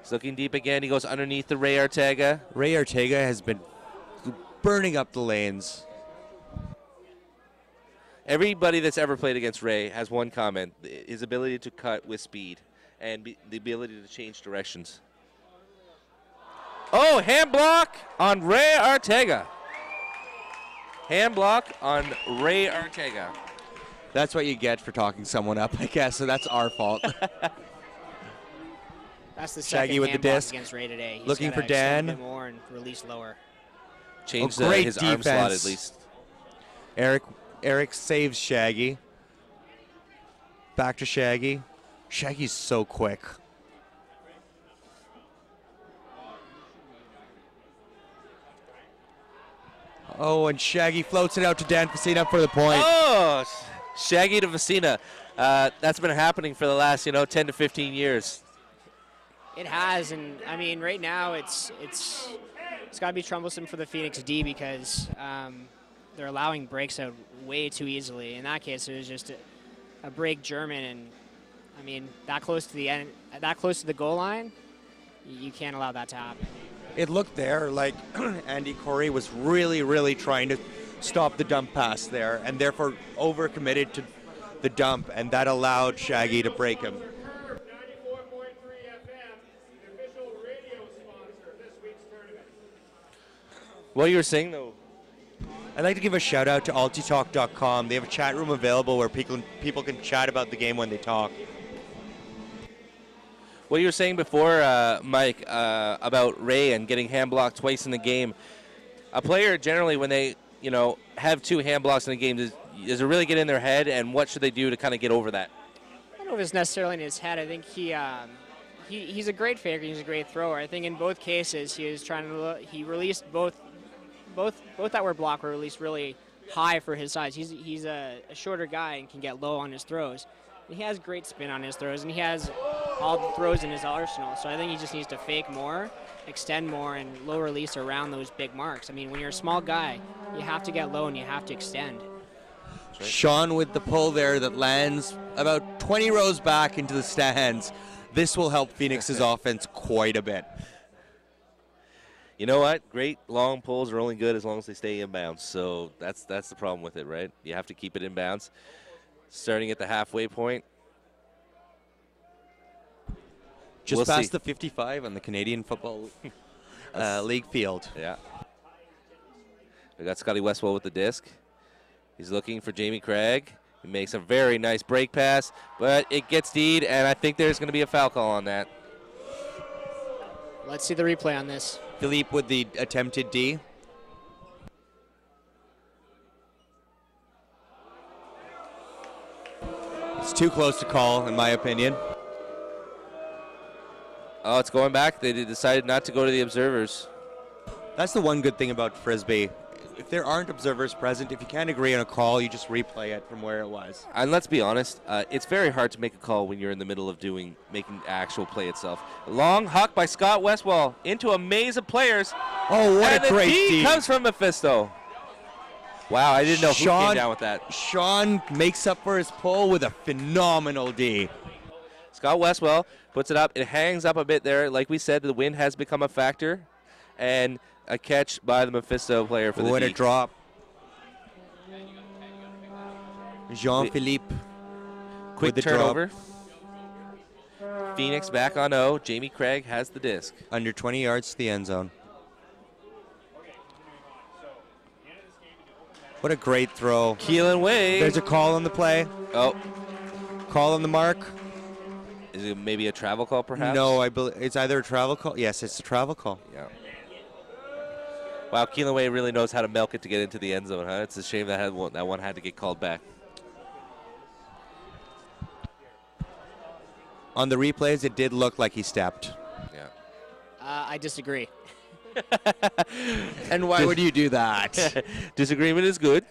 He's looking deep again. He goes underneath the Ray Arteaga. Ray Arteaga has been burning up the lanes. Everybody that's ever played against Ray has one comment: his ability to cut with speed and the ability to change directions. Oh, hand block on Ray Arteaga. Hand block on Ray Arteaga. That's what you get for talking someone up, I guess, so that's our fault. That's the Shaggy second with the hand block disc. against Ray today. He's Looking gotta for Dan. extend a bit more and release lower. Changed great his arm slot at defense. least. Eric saves Shaggy. Back to Shaggy. Shaggy's so quick. Oh, and Shaggy floats it out to Dan Facina for the point. Oh, Shaggy to Vecina. That's been happening for the last, 10 to 15 years. It has, and I mean, right now it's got to be troublesome for the Phoenix D because they're allowing breaks out way too easily. In that case, it was just a break German, and I mean that close to the end, that close to the goal line, you can't allow that to happen. It looked there like Andy Corey was really, really trying to stop the dump pass there, and therefore overcommitted to the dump, and that allowed Shaggy to break him. 94.3 FM, the official radio sponsor of this week's tournament. What you were saying, though, I'd like to give a shout out to altitalk.com. They have a chat room available where people can chat about the game when they talk. what you were saying before, Mike, about Ray and getting hand blocked twice in the game. A player generally, when they have 2 hand blocks in a game, does it really get in their head, and what should they do to kind of get over that? I don't know if it's necessarily in his head. I think he's a great faker. He's a great thrower. I think in both cases he was trying to he released both that were blocked were released really high for his size. He's a shorter guy and can get low on his throws. And he has great spin on his throws, and he has all the throws in his arsenal. So I think he just needs to fake more, extend more, and low release around those big marks. I mean, when you're a small guy, you have to get low and you have to extend. Sean with the pull there that lands about 20 rows back into the stands. This will help Phoenix's offense quite a bit. You know what? Great long pulls are only good as long as they stay inbounds. So that's the problem with it, right? You have to keep it inbounds. Starting at the halfway point. Just We'll past see. the 55 on the Canadian Football League field. Yeah. We got Scotty Westwell with the disc. He's looking for Jamie Craig. He makes a very nice break pass, but it gets D'd, and I think there's going to be a foul call on that. Let's see the replay on this. Philippe with the attempted D. It's too close to call, in my opinion. Oh, it's going back. They decided not to go to the observers. That's the one good thing about Frisbee. If there aren't observers present, if you can't agree on a call, you just replay it from where it was. And let's be honest, it's very hard to make a call when you're in the middle of making the actual play itself. Long huck by Scott Westwell into a maze of players. Oh, what and a great the D D. comes from Mephisto. Wow, I didn't know who came down with that. Sean makes up for his pull with a phenomenal D. Scott Westwell puts it up. It hangs up a bit there. Like we said, the wind has become a factor. And a catch by the Mephisto player for the What a D. drop. Jean-Philippe. Quick with the drop. turnover. Phoenix back on O. Jamie Craig has the disc. Under 20 yards to the end zone. What a great throw. Keelan Way. There's a call on the play. Oh, Call on the mark. is it maybe a travel call perhaps? No, I believe it's either a travel call. Yes, it's a travel call. Yeah. Wow, Keelan Way really knows how to milk it to get into the end zone, huh? It's a shame that one had to get called back. On the replays, it did look like he stepped. Yeah. I disagree. And why would you do that? Disagreement is good.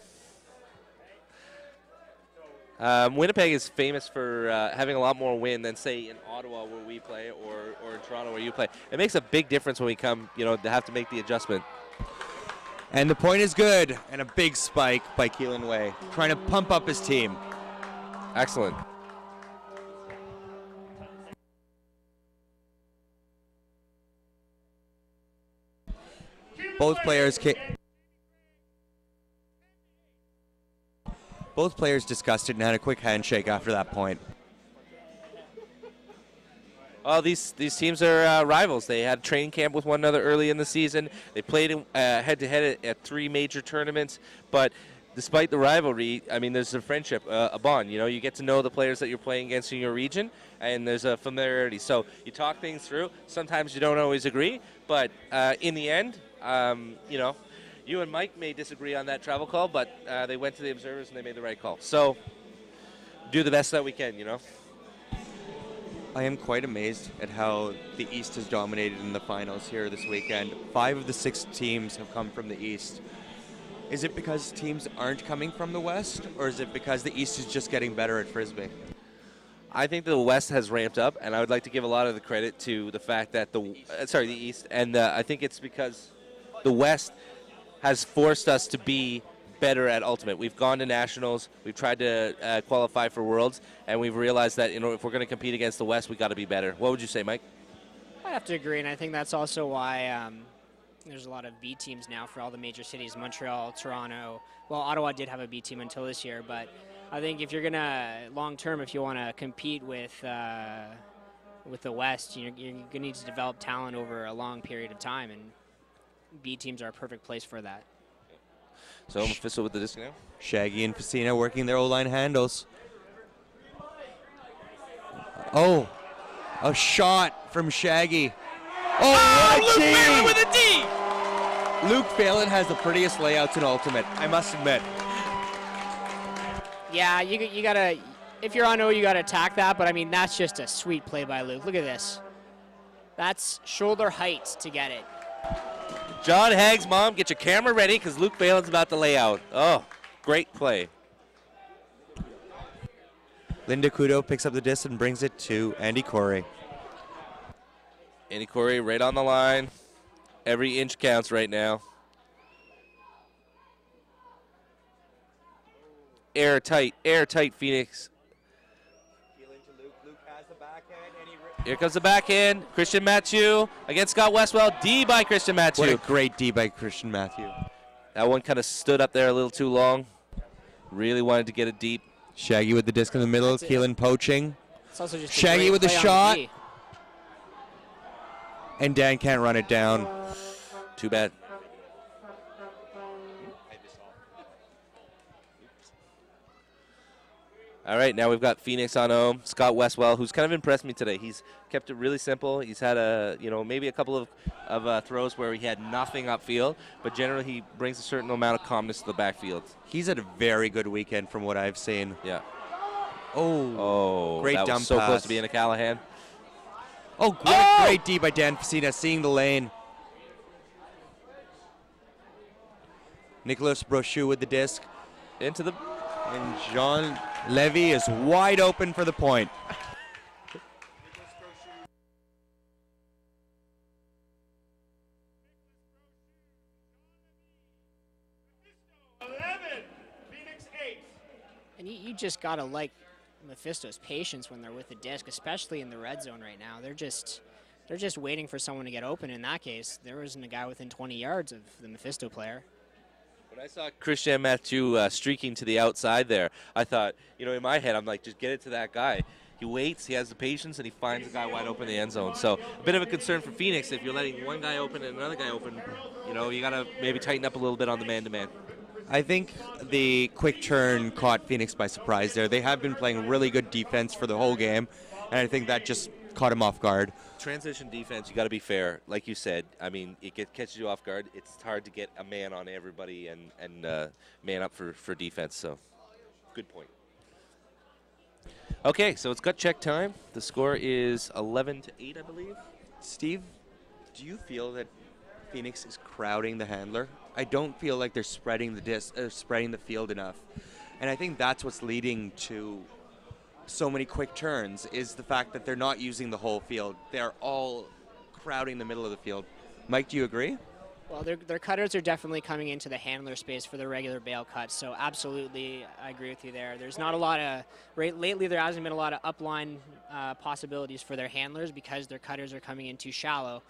Winnipeg is famous for having a lot more wind than, say, in Ottawa where we play or in Toronto where you play. It makes a big difference when we come, to have to make the adjustment. And the point is good. And a big spike by Keelan Way, trying to pump up his team. Excellent. Both players discussed it and had a quick handshake after that point. Oh, these teams are rivals. They had training camp with one another early in the season. They played head-to-head at 3 major tournaments. But despite the rivalry, I mean, there's a friendship, a bond. You get to know the players that you're playing against in your region, and there's a familiarity. So you talk things through. Sometimes you don't always agree, but in the end, You and Mike may disagree on that travel call, but they went to the observers and they made the right call. So do the best that we can, you know. I am quite amazed at how the East has dominated in the finals here this weekend. 5 of the 6 teams have come from the East. Is it because teams aren't coming from the West, or is it because the East is just getting better at Frisbee? I think the West has ramped up, and I would like to give a lot of the credit to the fact that the East, and I think it's because the West has forced us to be better at Ultimate. We've gone to Nationals, we've tried to qualify for Worlds, and we've realized that if we're going to compete against the West, we've got to be better. What would you say, Mike? I have to agree, and I think that's also why there's a lot of B teams now for all the major cities, Montreal, Toronto. Well, Ottawa did have a B team until this year, but I think if you're going to, long term, if you want to compete with the West, you're going to need to develop talent over a long period of time, and B teams are a perfect place for that. So Mephisto with the disc now. Shaggy and Facina working their O-line handles. Oh, a shot from Shaggy. Oh, what a Luke D! Phelan with a D! Luke Phelan has the prettiest layouts in Ultimate, I must admit. Yeah, you gotta, if you're on O, you gotta attack that, but I mean, that's just a sweet play by Luke. Look at this. That's shoulder height to get it. John Hagg's mom, get your camera ready because Luke Phelan's about to lay out. Oh, great play. Linda Kudo picks up the disc and brings it to Andy Corey. Andy Corey right on the line. Every inch counts right now. Airtight Phoenix. Here comes the backhand. Christian Mathieu against Scott Westwell. D by Christian What a Mathieu. great D by Christian Matthew. That one kind of stood up there a little too long. Really wanted to get it deep. Shaggy with the disc in the middle, That's it. Keelan poaching. It's also just a Shaggy great with the play on shot. D. And Dan can't run it down. Too bad. All right, now we've got Phoenix on home. Scott Westwell, who's kind of impressed me today. He's kept it really simple. He's had maybe a couple of throws where he had nothing upfield, but generally he brings a certain amount of calmness to the backfield. He's had a very good weekend from what I've seen. Yeah. Oh, great that dump was so pass. close to being a Callahan. Oh, what a great D by Dan Facina, seeing the lane. Nicholas Brochu with the disc. Into the And Jean Levy is wide open for the point. Phoenix 8. And you just gotta like Mephisto's patience when they're with the disc, especially in the red zone right now. They're just waiting for someone to get open. In that case, there wasn't a guy within 20 yards of the Mephisto player. When I saw Christian Mathieu streaking to the outside there, I thought, in my head, I'm like, just get it to that guy. He waits, he has the patience, and he finds a guy wide open in the end zone. So a bit of a concern for Phoenix. If you're letting one guy open and another guy open, you got to maybe tighten up a little bit on the man-to-man. I think the quick turn caught Phoenix by surprise there. They have been playing really good defense for the whole game, and I think that just caught him off guard. Transition defense, you got to be fair. Like you said, I mean, it catches you off guard. It's hard to get a man on everybody and man up for defense. So, good point. Okay, so it's gut check time. The score is 11-8, I believe. Steve, do you feel that Phoenix is crowding the handler? I don't feel like they're spreading the field enough, and I think that's what's leading to so many quick turns, is the fact that they're not using the whole field. They're all crowding the middle of the field. Mike, do you agree? Well, their cutters are definitely coming into the handler space for their regular bail cuts, so absolutely I agree with you there. There's not a lot of, lately there hasn't been a lot of upline possibilities for their handlers because their cutters are coming in too shallow.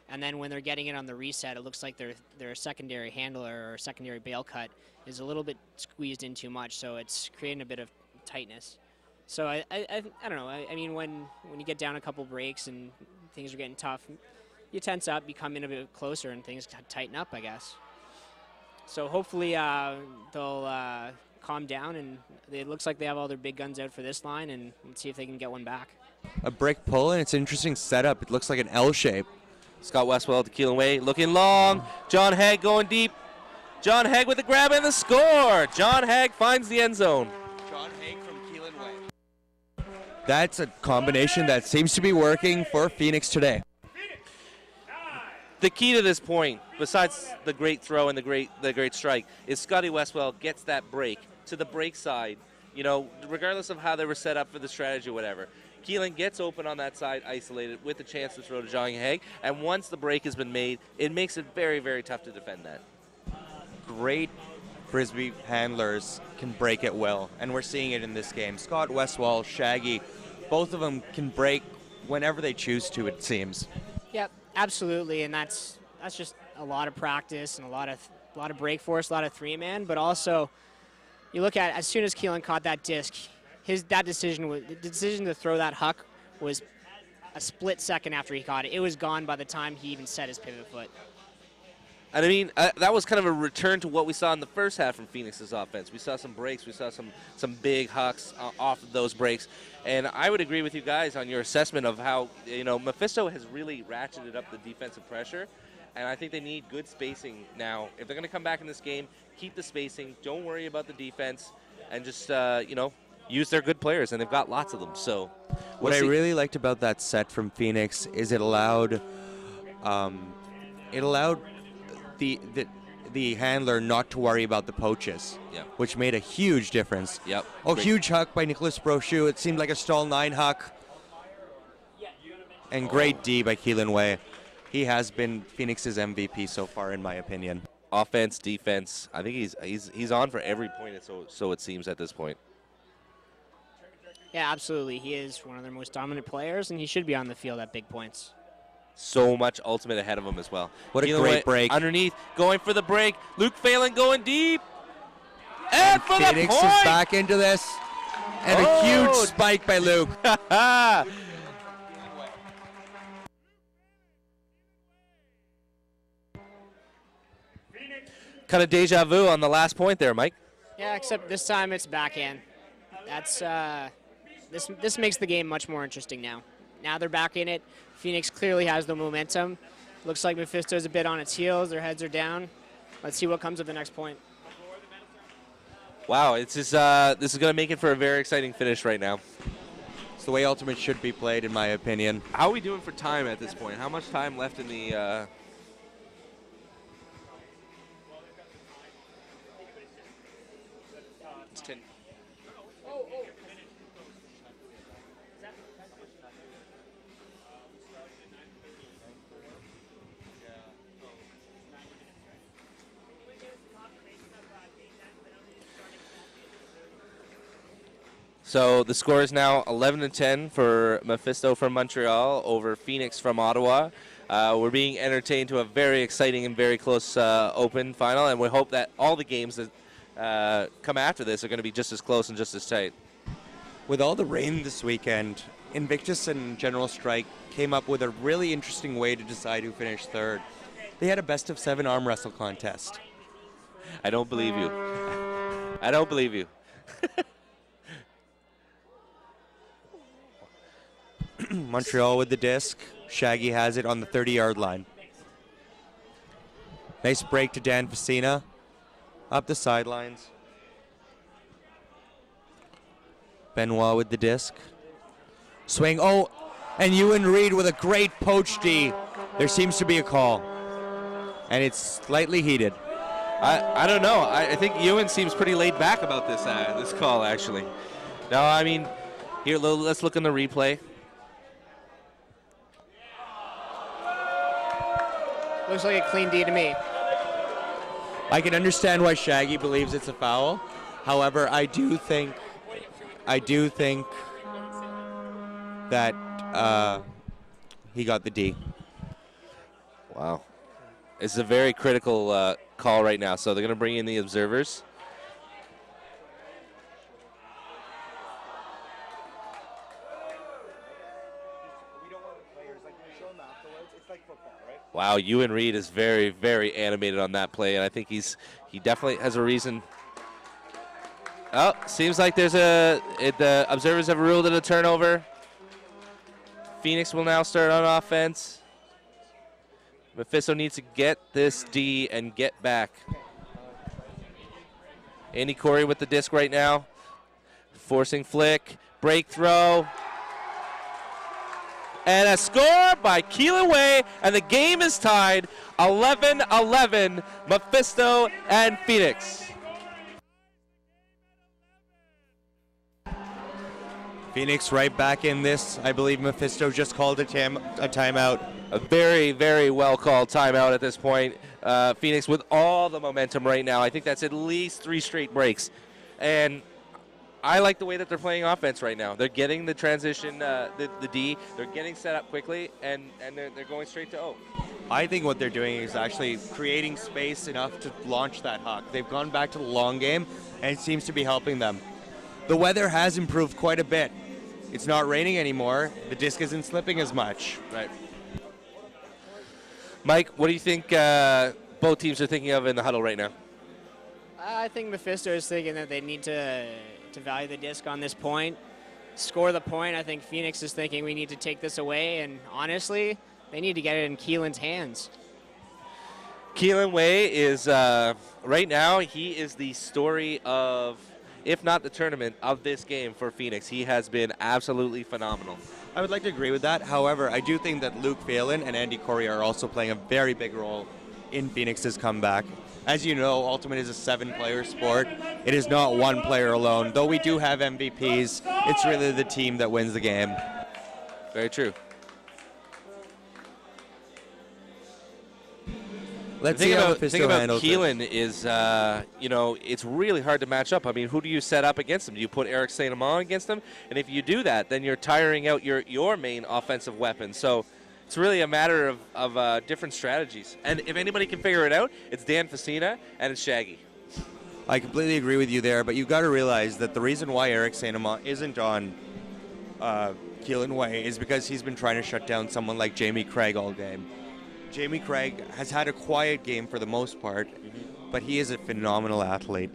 And then when they're getting it on the reset, it looks like their secondary handler or secondary bail cut is a little bit squeezed in too much, so it's creating a bit of tightness. So I don't know. I mean, when you get down a couple breaks and things are getting tough, you tense up, you come in a bit closer, and things tighten up, I guess. So hopefully they'll calm down, and it looks like they have all their big guns out for this line, and let's see if they can get one back. A break pull, and it's an interesting setup. It looks like an L shape. Scott Westwell to Keelan Way, looking long. John Hagg going deep. John Haig with the grab and the score. John Haig finds the end zone. John Haig from Keelan Way. That's a combination that seems to be working for Phoenix today. The key to this point, besides the great throw and the great strike, is Scotty Westwell gets that break to the break side. You know, regardless of how they were set up for the strategy or whatever, Keelan gets open on that side, isolated, with a chance to throw to John Haig. And once the break has been made, it makes it very, very tough to defend that. Great Frisbee handlers can break it well, and we're seeing it in this game. Scott Westwell, Shaggy, both of them can break whenever they choose to, it seems. Yep, absolutely, and that's just a lot of practice and a lot of break force, a lot of three-man, but also you look at as soon as Keelan caught that disc, the decision to throw that huck was a split second after he caught it. It was gone by the time he even set his pivot foot. And I mean, that was kind of a return to what we saw in the first half from Phoenix's offense. We saw some breaks. We saw some big hucks off of those breaks. And I would agree with you guys on your assessment of how, you know, Mephisto has really ratcheted up the defensive pressure. And I think they need good spacing now. If they're going to come back in this game, keep the spacing. Don't worry about the defense. And just, you know, use their good players. And they've got lots of them. So What I really liked about that set from Phoenix is it allowed the handler not to worry about the poaches, which made a huge difference. Yep. Oh, Great. huge huck by Nicholas Brochu. It seemed like a stall 9 huck. And great D by Keelan Way. He has been Phoenix's MVP so far, in my opinion. Offense, defense. I think he's on for every point, so it seems at this point. Yeah, absolutely. He is one of their most dominant players, and he should be on the field at big points. So much ultimate ahead of him as well. What a Keelan great Way break. Underneath, going for the break. Luke Phelan going deep. And for Phoenix the point! is back into this. And a huge spike by Luke. Kind of deja vu on the last point there, Mike. Yeah, except this time it's backhand. That's this makes the game much more interesting now. Now they're back in it. Phoenix clearly has the momentum. Looks like Mephisto's a bit on its heels. Their heads are down. Let's see what comes of the next point. Wow, it's just this is going to make it for a very exciting finish right now. It's the way Ultimate should be played, in my opinion. How are we doing for time at this point? How much time left in the... It's 10. So the score is now 11-10 for Mephisto from Montreal over Phoenix from Ottawa. We're being entertained to a very exciting and very close open final, and we hope that all the games that come after this are going to be just as close and just as tight. With all the rain this weekend, Invictus and General Strike came up with a really interesting way to decide who finished third. They had a best-of-7 arm wrestle contest. I don't believe you. I don't believe you. Montreal with the disc. Shaggy has it on the 30-yard line. Nice break to Dan Facina. Up the sidelines. Benoit with the disc. Swing. Oh, and Ewan Reed with a great poach D. There seems to be a call. And it's slightly heated. I don't know. I think Ewan seems pretty laid back about this call, actually. No, I mean, here, let's look in the replay. Looks like a clean D to me. I can understand why Shaggy believes it's a foul. However, I do think that he got the D. Wow. It's a very critical call right now, so they're going to bring in the observers. Wow, Ewan Reed is very, very animated on that play, and I think he definitely has a reason. Oh, seems like the observers have ruled it a turnover. Phoenix will now start on offense. Mephisto needs to get this D and get back. Andy Corey with the disc right now. Forcing flick. Break throw. And a score by Keelan Way, and the game is tied 11-11, Mephisto and Phoenix. Phoenix right back in this. I believe Mephisto just called a timeout. A very, very well called timeout at this point. Phoenix with all the momentum right now. I think that's at least 3 straight breaks. And I like the way that they're playing offense right now. They're getting the transition, the D. They're getting set up quickly, and they're going straight to O. I think what they're doing is actually creating space enough to launch that huck. They've gone back to the long game, and it seems to be helping them. The weather has improved quite a bit. It's not raining anymore. The disc isn't slipping as much. Right. Mike, what do you think both teams are thinking of in the huddle right now? I think Mephisto is thinking that they need to value the disc on this point, score the point. I think Phoenix is thinking we need to take this away, and honestly, they need to get it in Keelan's hands. Keelan Way is, right now, he is the story of, if not the tournament, of this game for Phoenix. He has been absolutely phenomenal. I would like to agree with that. However, I do think that Luke Phelan and Andy Corey are also playing a very big role in Phoenix's comeback. As you know, Ultimate is a 7-player sport. It is not one player alone. Though we do have MVPs, it's really the team that wins the game. Very true. Let's The see how thing Mephisto about handles Keelan it. is, it's really hard to match up. I mean, who do you set up against him? Do you put Eric St. Amand against him? And if you do that, then you're tiring out your main offensive weapon. So it's really a matter of different strategies. And if anybody can figure it out, it's Dan Facina and it's Shaggy. I completely agree with you there, but you've got to realize that the reason why Eric St. Amand isn't on Keelan Way is because he's been trying to shut down someone like Jamie Craig all game. Jamie Craig has had a quiet game for the most part, but he is a phenomenal athlete.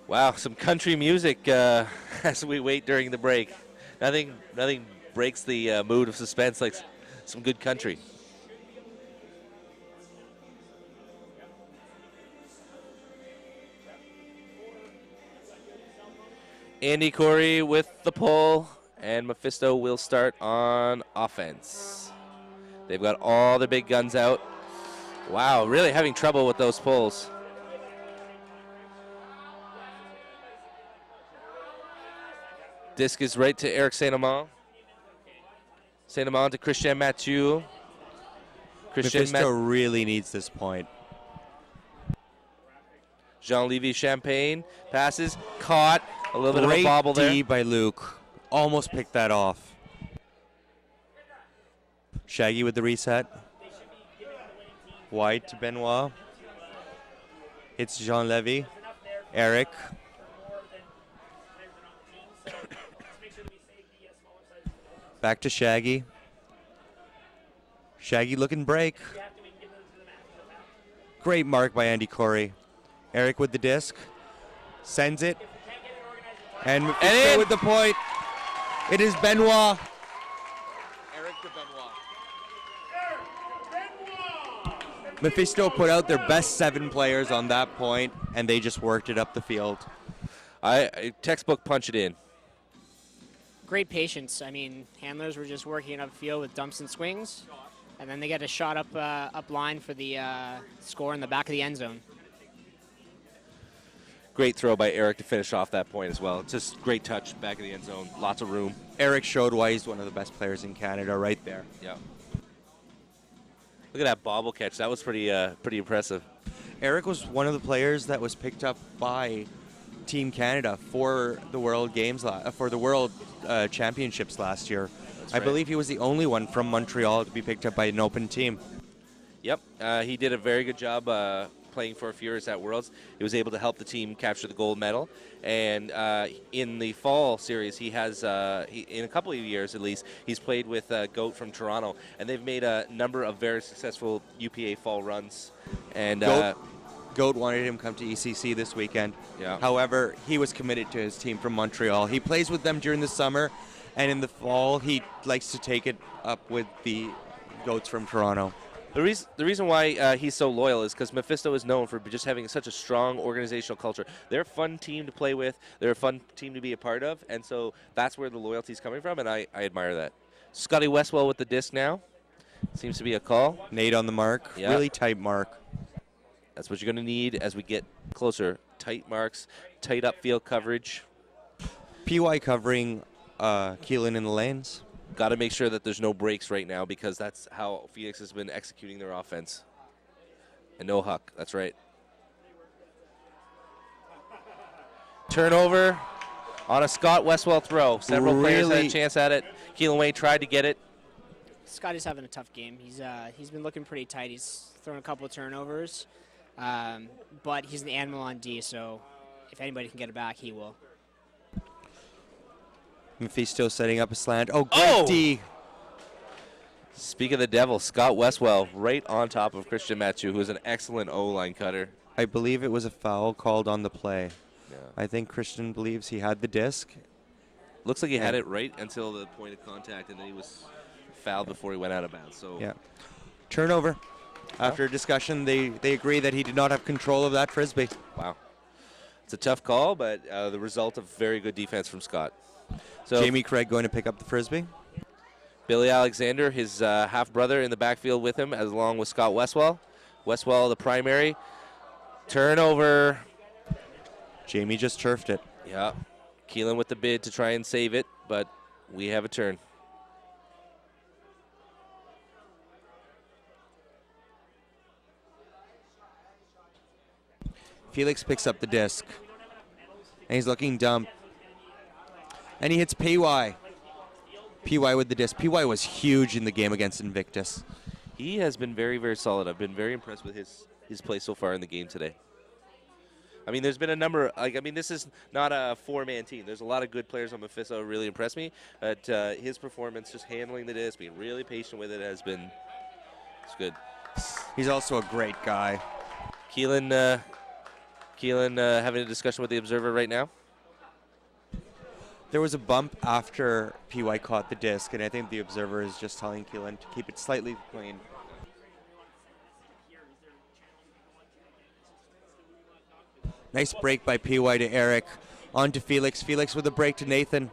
Wow, some country music as we wait during the break. Nothing breaks the mood of suspense like some good country. Andy Corey with the pull, and Mephisto will start on offense. They've got all the big guns out. Wow, really having trouble with those pulls. Disc is right to Eric St. Amand. St. Amand to Christian Mathieu. Mephisto really needs this point. Jean-Lévy Champagne passes, caught. A little bit of a Great bobble there. D by Luke. Almost picked that off. Shaggy with the reset. White to Benoit. It's Jean-Lévy. Eric. Back to Shaggy. Shaggy looking break. Great mark by Andy Corey. Eric with the disc. Sends it. And Mephisto with the point. It is Benoit. Eric to Benoit. Mephisto put out their best 7 players on that point, and they just worked it up the field. I textbook punch it in. Great patience. I mean, handlers were just working upfield with dumps and swings, and then they get a shot up line for the score in the back of the end zone. Great throw by Eric to finish off that point as well. Just great touch, back of the end zone, lots of room. Eric showed why he's one of the best players in Canada right there. Yeah. Look at that bobble catch. That was pretty impressive. Eric was one of the players that was picked up by Team Canada for the World Games, for the World Championships last year. That's I right. believe he was the only one from Montreal to be picked up by an open team. Yep, he did a very good job playing for Furious at Worlds. He was able to help the team capture the gold medal. And in the fall series, he has, in a couple of years at least, he's played with Goat from Toronto. And they've made a number of very successful UPA fall runs. And Goat wanted him to come to ECC this weekend. Yeah. However, he was committed to his team from Montreal. He plays with them during the summer, And in the fall, he likes to take it up with the goats from Toronto. The reason why he's so loyal is because Mephisto is known for just having such a strong organizational culture. They're a fun team to play with. They're a fun team to be a part of. And so that's where the loyalty is coming from, and I admire that. Scotty Westwell with the disc now. Seems to be a call. Nate on the mark. Yeah. Really tight mark. That's what you're going to need as we get closer. Tight marks, tight upfield coverage. PY covering Keelan in the lanes. Got to make sure that there's no breaks right now because that's how Phoenix has been executing their offense. And no huck. That's right. Turnover on a Scott Westwell throw. Several players had a chance at it. Keelan Way tried to get it. Scotty's having a tough game. He's been looking pretty tight. He's thrown a couple of turnovers, but he's an animal on D, so if anybody can get it back, he will. Mephisto setting up a slant. Oh, great D. Speak of the devil, Scott Westwell right on top of Christian Mathieu, who is an excellent O-line cutter. I believe it was a foul called on the play. Yeah. I think Christian believes he had the disc. Looks like he had it right until the point of contact, and then he was fouled before he went out of bounds. So Yeah. Turnover. After a discussion, they agree that he did not have control of that Frisbee. Wow. It's a tough call, but the result of very good defense from Scott. So Jamie Craig going to pick up the Frisbee. Billy Alexander, his half-brother in the backfield with him, as along with Scott Westwell. Westwell, the primary. Turnover. Jamie just turfed it. Yeah. Keelan with the bid to try and save it, but we have a turn. Felix picks up the disc. And he's looking dumb. And he hits PY. PY with the disc. PY was huge in the game against Invictus. He has been very, very solid. I've been very impressed with his play so far in the game today. I mean, there's been a number. This is not a four-man team. There's a lot of good players on Mephisto who really impressed me. But his performance, just handling the disc, being really patient with it, it's good. He's also a great guy. Keelan having a discussion with the observer right now. There was a bump after PY caught the disc, and I think the observer is just telling Keelan to keep it slightly clean. Nice break by PY to Eric. On to Felix. Felix with a break to Nathan.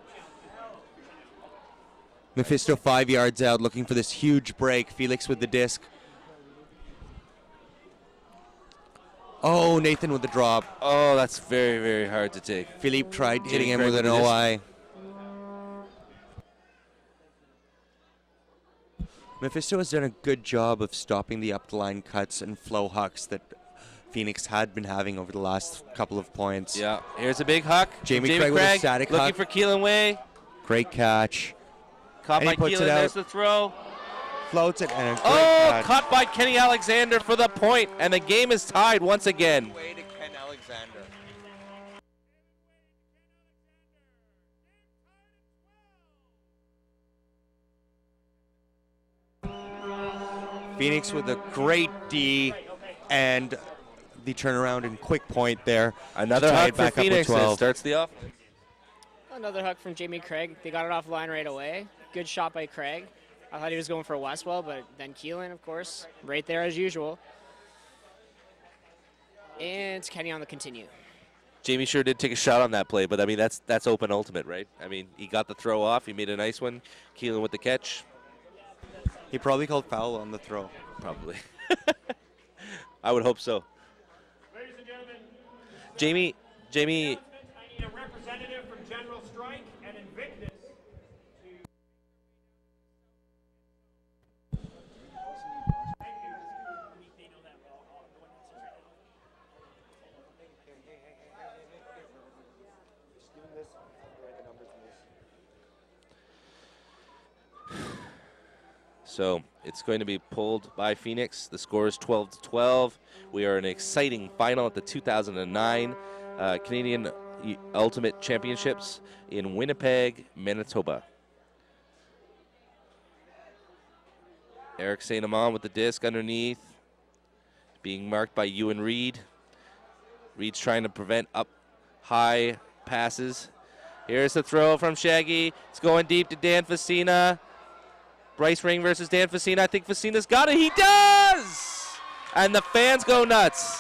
Mephisto 5 yards out looking for this huge break. Felix with the disc. Oh, Nathan with the drop. Oh, that's very, very hard to take. Philippe tried hitting him Craig with an with the disc. OI. Mephisto has done a good job of stopping the up-the-line cuts and flow hucks that Phoenix had been having over the last couple of points. Yeah, here's a big huck. Jamie Craig with a static looking huck. for Keelan Way. Great catch. Caught And by he puts Keelan. it out. There's the throw. Floats it and a great Oh, catch. caught by Kenny Alexander for the point, and the game is tied once again. Way to Ken Alexander. Phoenix with a great D and the turnaround and quick point there. Another to tie huck it for back up with Phoenix. That 12. starts the offense. Another hook from Jamie Craig. They got it off line right away. Good shot by Craig. I thought he was going for Westwell, but then Keelan, of course, right there as usual. And it's Kenny on the continue. Jamie sure did take a shot on that play, but I mean that's open ultimate, right? I mean he got the throw off. He made a nice one. Keelan with the catch. He probably called foul on the throw. Probably. I would hope so. Ladies and gentlemen, Jamie. I need a representative from General Strike and Invictus. So it's going to be pulled by Phoenix. The score is 12-12. We are in an exciting final at the 2009 Canadian Ultimate Championships in Winnipeg, Manitoba. Eric St. Amand with the disc underneath, being marked by Ewan Reed. Reed's trying to prevent up high passes Here's the throw from Shaggy. It's going deep to Dan Facina. Bryce Ring versus Dan Facina. I think Facina's got it. He does! And the fans go nuts.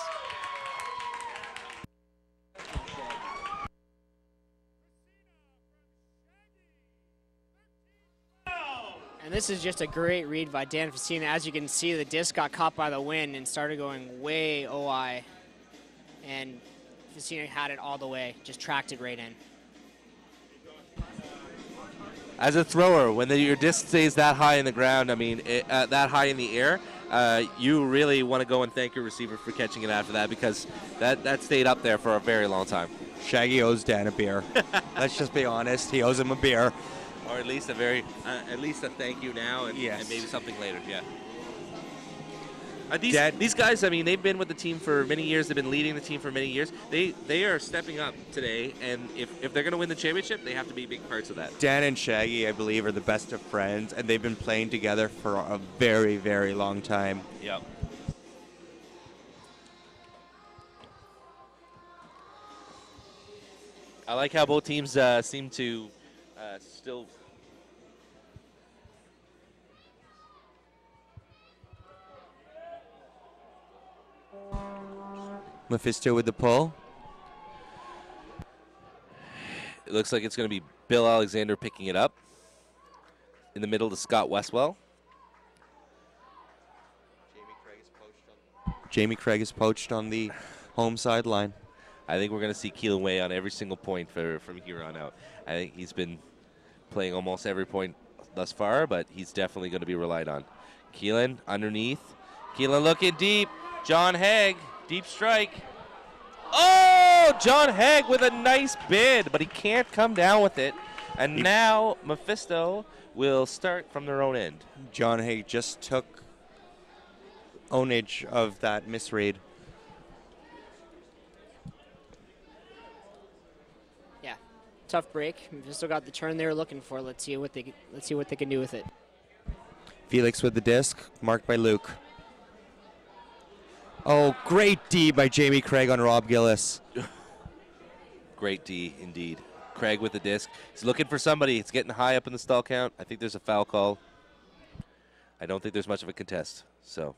And this is just a great read by Dan Facina. As you can see, the disc got caught by the wind and started going way OI. And Facina had it all the way, just tracked it right in. As a thrower, when your disc stays that high in the ground, I mean, that high in the air, you really want to go and thank your receiver for catching it after that, because that stayed up there for a very long time. Shaggy owes Dan a beer. Let's just be honest. He owes him a beer. Or at least at least a thank you now, and, Yes. and maybe something later. Yeah. These guys, I mean, they've been with the team for many years. They've been leading the team for many years. They are stepping up today, and if they're going to win the championship, they have to be big parts of that. Dan and Shaggy, I believe, are the best of friends, and they've been playing together for a very, very long time. Yep. I like how both teams seem to still. Mephisto with the pull. It looks like it's going to be Bill Alexander picking it up. In the middle to Scott Westwell. Jamie Craig is poached on the home sideline. I think we're going to see Keelan Way on every single point from here on out. I think he's been playing almost every point thus far, but he's definitely going to be relied on. Keelan underneath. Keelan looking deep. John Haig, deep strike. Oh, John Haig with a nice bid, but he can't come down with it. And now Mephisto will start from their own end. John Haig just took ownage of that misread. Yeah, tough break. Mephisto got the turn they were looking for. Let's see what they can do with it. Felix with the disc, marked by Luke. Oh, great D by Jamie Craig on Rob Gillis. Great D, indeed. Craig with the disc. He's looking for somebody. It's getting high up in the stall count. I think there's a foul call. I don't think there's much of a contest. So.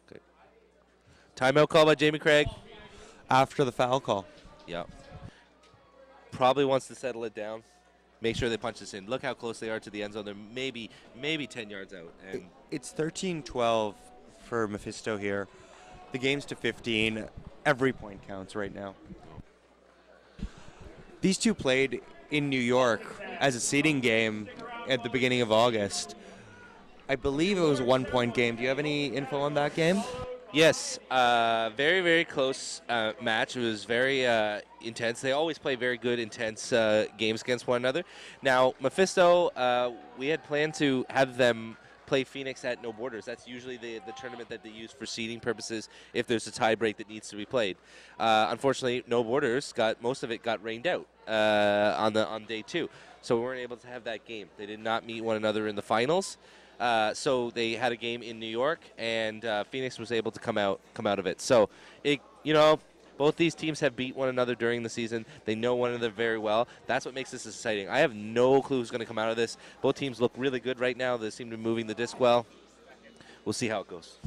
Okay. Timeout call by Jamie Craig. After the foul call. Yeah. Probably wants to settle it down. Make sure they punch this in. Look how close they are to the end zone. They're maybe 10 yards out. And It's 13-12 for Mephisto here. The game's to 15. Every point counts right now. These two played in New York as a seeding game at the beginning of August. I believe it was a one-point game. Do you have any info on that game? yes, very, very close match. It was very intense. They always play very good, intense games against one another. Now, Mephisto, we had planned to have them play Phoenix at No Borders. That's usually the tournament that they use for seeding purposes if there's a tie break that needs to be played. Unfortunately, No Borders most of it got rained out on day 2, so we weren't able to have that game. They did not meet one another in the finals. So they had a game in New York, and Phoenix was able to come out of it. So, both these teams have beat one another during the season. They know one another very well. That's what makes this exciting. I have no clue who's going to come out of this. Both teams look really good right now. They seem to be moving the disc well. We'll see how it goes.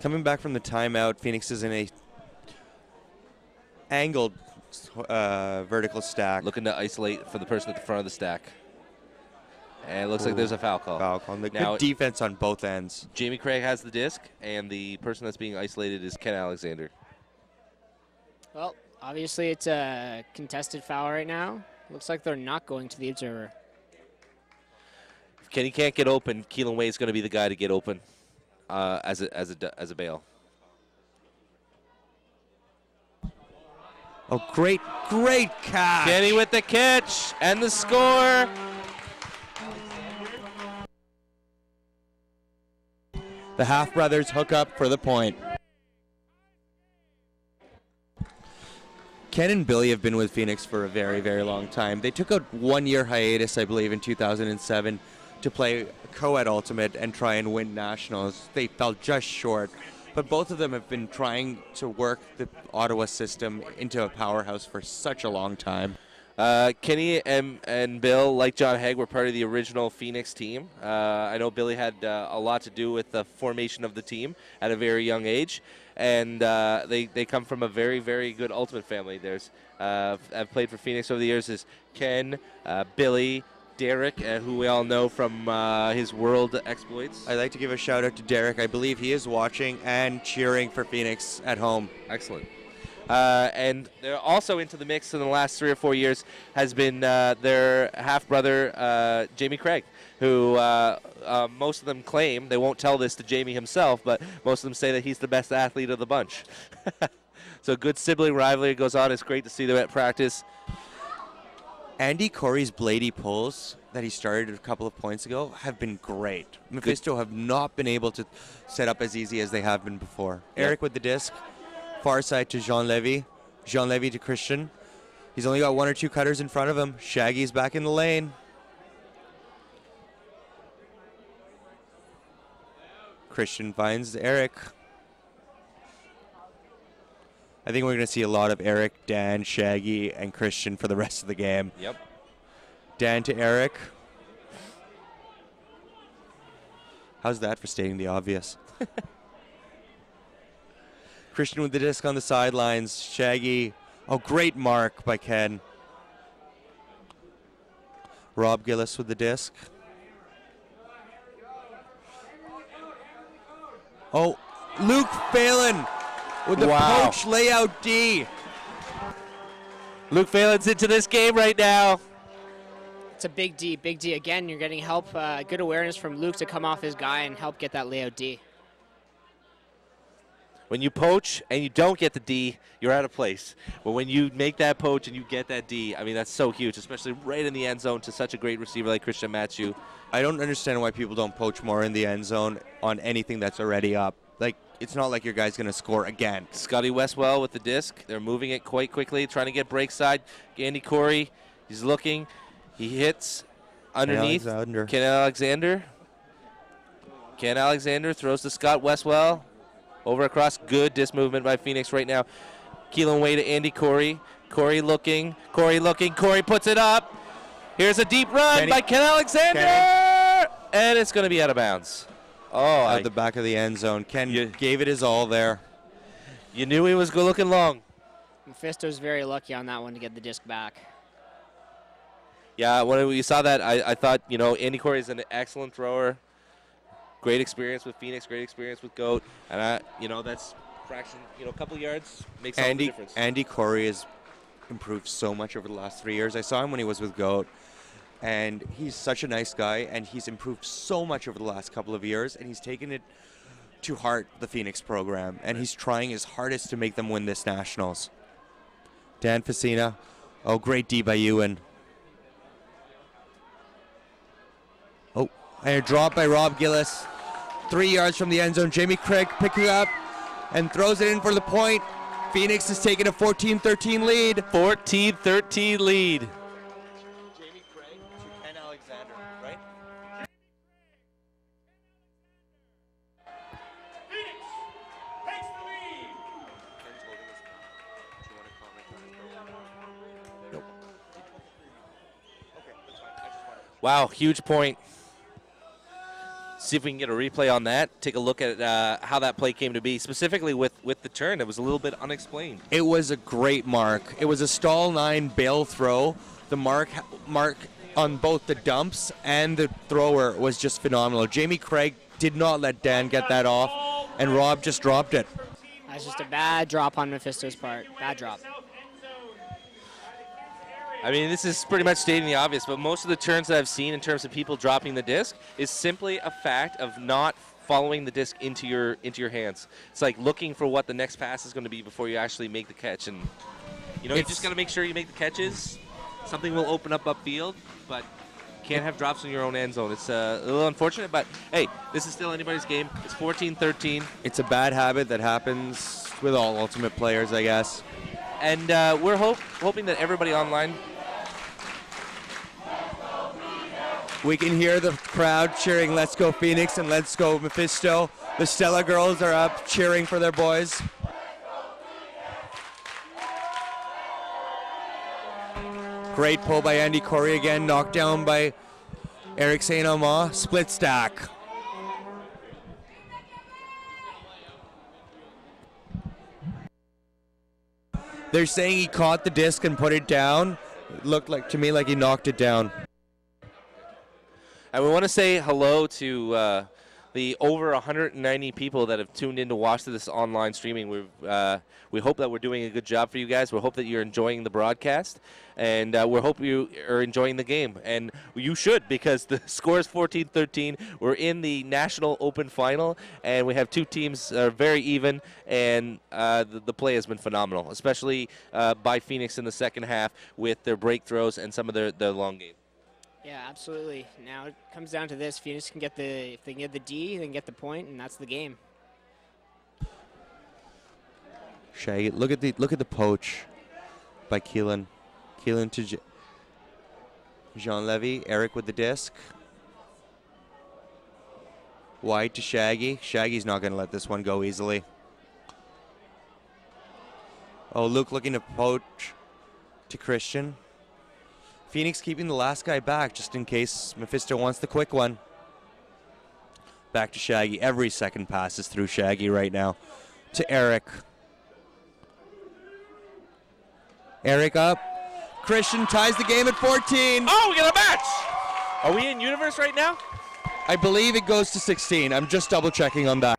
Coming back from the timeout, Phoenix is in a angled vertical stack. Looking to isolate for the person at the front of the stack. And it looks like there's a foul call. Foul call. Now, Good defense on both ends. Jamie Craig has the disc, and the person that's being isolated is Ken Alexander. Well, obviously it's a contested foul right now. Looks like they're not going to the observer. If Kenny can't get open, Keelan Way is going to be the guy to get open as a bail. Oh, great catch. Kenny with the catch and the score. The Half Brothers hook up for the point. Ken and Billy have been with Phoenix for a very, very long time. They took a one-year hiatus, I believe, in 2007 to play co-ed Ultimate and try and win nationals. They fell just short But both of them have been trying to work the Ottawa system into a powerhouse for such a long time. Kenny and Bill, like John Haig, were part of the original Phoenix team. I know Billy had a lot to do with the formation of the team at a very young age, and they come from a very, very good Ultimate family. There's I've played for Phoenix over the years is Ken, Billy, Derek, who we all know from his world exploits. I'd like to give a shout out to Derek. I believe he is watching and cheering for Phoenix at home. Excellent. And they're also into the mix in the last 3 or 4 years has been their half-brother, Jamie Craig, who most of them claim, they won't tell this to Jamie himself, but most of them say that he's the best athlete of the bunch. So good sibling rivalry goes on. It's great to see them at practice. Andy Corey's bladey pulls that he started a couple of points ago have been great. Mephisto have not been able to set up as easy as they have been before. Yep. Eric with the disc. Far side to Jean Levy. Jean Levy to Christian. He's only got 1 or 2 cutters in front of him. Shaggy's back in the lane. Christian finds Eric. I think we're going to see a lot of Eric, Dan, Shaggy, and Christian for the rest of the game. Yep. Dan to Eric. How's that for stating the obvious? Christian with the disc on the sidelines. Shaggy. Oh, great mark by Ken. Rob Gillis with the disc. Oh, Luke Phelan with the Wow. poach layout D. Luke Phelan's into this game right now. It's a big D, big D. Again, you're getting help, good awareness from Luke to come off his guy and help get that layout D. When you poach and you don't get the D, you're out of place. But when you make that poach and you get that D, I mean, that's so huge, especially right in the end zone to such a great receiver like Christian Mathieu. I don't understand why people don't poach more in the end zone on anything that's already up. Like, it's not like your guy's going to score again. Scotty Westwell with the disc. They're moving it quite quickly, trying to get break side. Andy Corey, he's looking. He hits underneath. Alexander. Ken Alexander throws to Scott Westwell. Over across, good disc movement by Phoenix right now. Keelan Way to Andy Corey. Corey looking, Corey puts it up. Here's a deep run by Ken Alexander! And it's going to be out of bounds. Oh, At the back of the end zone. Ken gave it his all there. You knew he was good looking long. Mephisto's very lucky on that one to get the disc back. Yeah, when we saw that, I thought, Andy Corey is an excellent thrower. Great experience with Phoenix, great experience with GOAT. And, that's fraction, a couple yards makes all the difference. Andy Corey has improved so much over the last 3 years. I saw him when he was with GOAT, and he's such a nice guy, and he's improved so much over the last couple of years, and he's taken it to heart, the Phoenix program, and he's trying his hardest to make them win this Nationals. Dan Facina. Oh, great D by Ewan. Oh, and a drop by Rob Gillis. 3 yards from the end zone. Jamie Craig picking it up and throws it in for the point. Phoenix is taking a 14-13 lead. 14-13 lead. Jamie Craig to Ken Alexander, right? Phoenix takes the lead. Ken's holding his phone. Do you want to comment on his program? Nope. Okay, that's fine. I just wanted to. Wow, huge point. See if we can get a replay on that. Take a look at how that play came to be, specifically with the turn. It was a little bit unexplained. It was a great mark. It was a stall 9 bail throw. The mark on both the dumps and the thrower was just phenomenal. Jamie Craig did not let Dan get that off, and Rob just dropped it. That's just a bad drop on Mephisto's part. Bad drop. I mean, this is pretty much stating the obvious, but most of the turns that I've seen in terms of people dropping the disc is simply a fact of not following the disc into your hands. It's like looking for what the next pass is going to be before you actually make the catch. And, you just got to make sure you make the catches. Something will open up upfield, but can't have drops in your own end zone. It's a little unfortunate, but, hey, this is still anybody's game. It's 14-13. It's a bad habit that happens with all Ultimate players, I guess. And we're hoping that everybody online We can hear the crowd cheering, "Let's go Phoenix" and "Let's go Mephisto." The Stella girls are up cheering for their boys. Great pull by Andy Corey again, knocked down by Eric St. Amand. Split stack. They're saying he caught the disc and put it down. It looked like to me like he knocked it down. And we want to say hello to the over 190 people that have tuned in to watch this online streaming. We hope that we're doing a good job for you guys. We hope that you're enjoying the broadcast, and we hope you are enjoying the game. And you should, because the score is 14-13. We're in the National Open Final, and we have two teams that are very even, and the play has been phenomenal, especially by Phoenix in the second half with their breakthrows and some of their long game. Yeah, absolutely. Now it comes down to this: Phoenix can get if they can get the D, they can get the point, and that's the game. Shaggy, look at the poach by Keelan. Keelan to Jean Levy. Eric with the disc. Wide to Shaggy. Shaggy's not going to let this one go easily. Oh, Luke looking to poach to Christian. Phoenix keeping the last guy back just in case Mephisto wants the quick one. Back to Shaggy. Every second pass is through Shaggy right now. To Eric. Eric up. Christian ties the game at 14. Oh, we got a match! Are we in universe right now? I believe it goes to 16. I'm just double checking on that.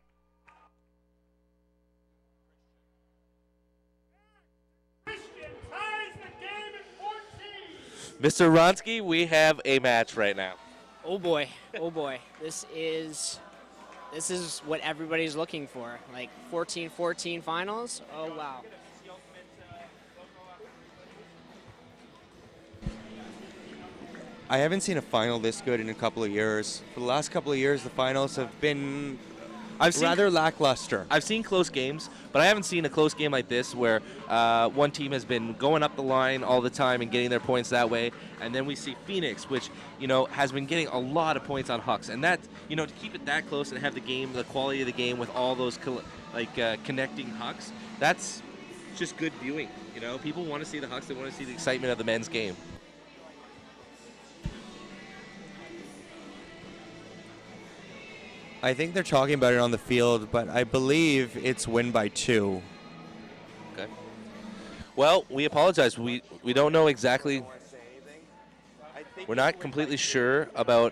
Mr. Ronsky, we have a match right now. Oh boy, oh boy. This is what everybody's looking for. Like 14-14 finals. Oh wow. I haven't seen a final this good in a couple of years. For the last couple of years, the finals have been rather lackluster. I've seen close games, but I haven't seen a close game like this where one team has been going up the line all the time and getting their points that way, and then we see Phoenix, which has been getting a lot of points on Hucks, and that to keep it that close and have the game, the quality of the game with all those connecting Hucks, that's just good viewing. People want to see the Hucks, they want to see the excitement of the men's game. I think they're talking about it on the field, but I believe it's win by 2. Okay. Well, we apologize. We don't know exactly. We're not completely sure about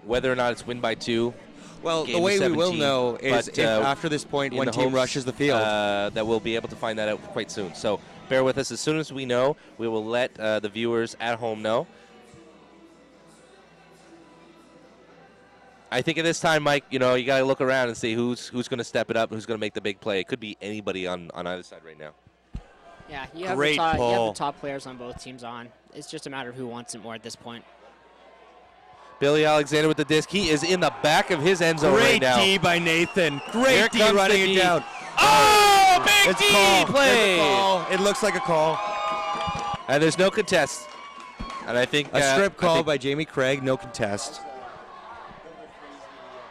whether or not it's win by 2. Well, Game the way 17, we will know is but, if after this point in one the team hopes, rushes the field. That we'll be able to find that out quite soon. So bear with us. As soon as we know, we will let the viewers at home know. I think at this time, Mike, you got to look around and see who's going to step it up, who's going to make the big play. It could be anybody on either side right now. Yeah, you have Great you have pull. the top players on both teams on. It's just a matter of who wants it more at this point. Billy Alexander with the disc. He is in the back of his end zone right now. Great D by Nathan. Here Great D comes running the it D. down. Oh, big It's D call. play. It's a call. It looks like a call. And there's no contest. And I think A strip call I think by Jamie Craig, no contest.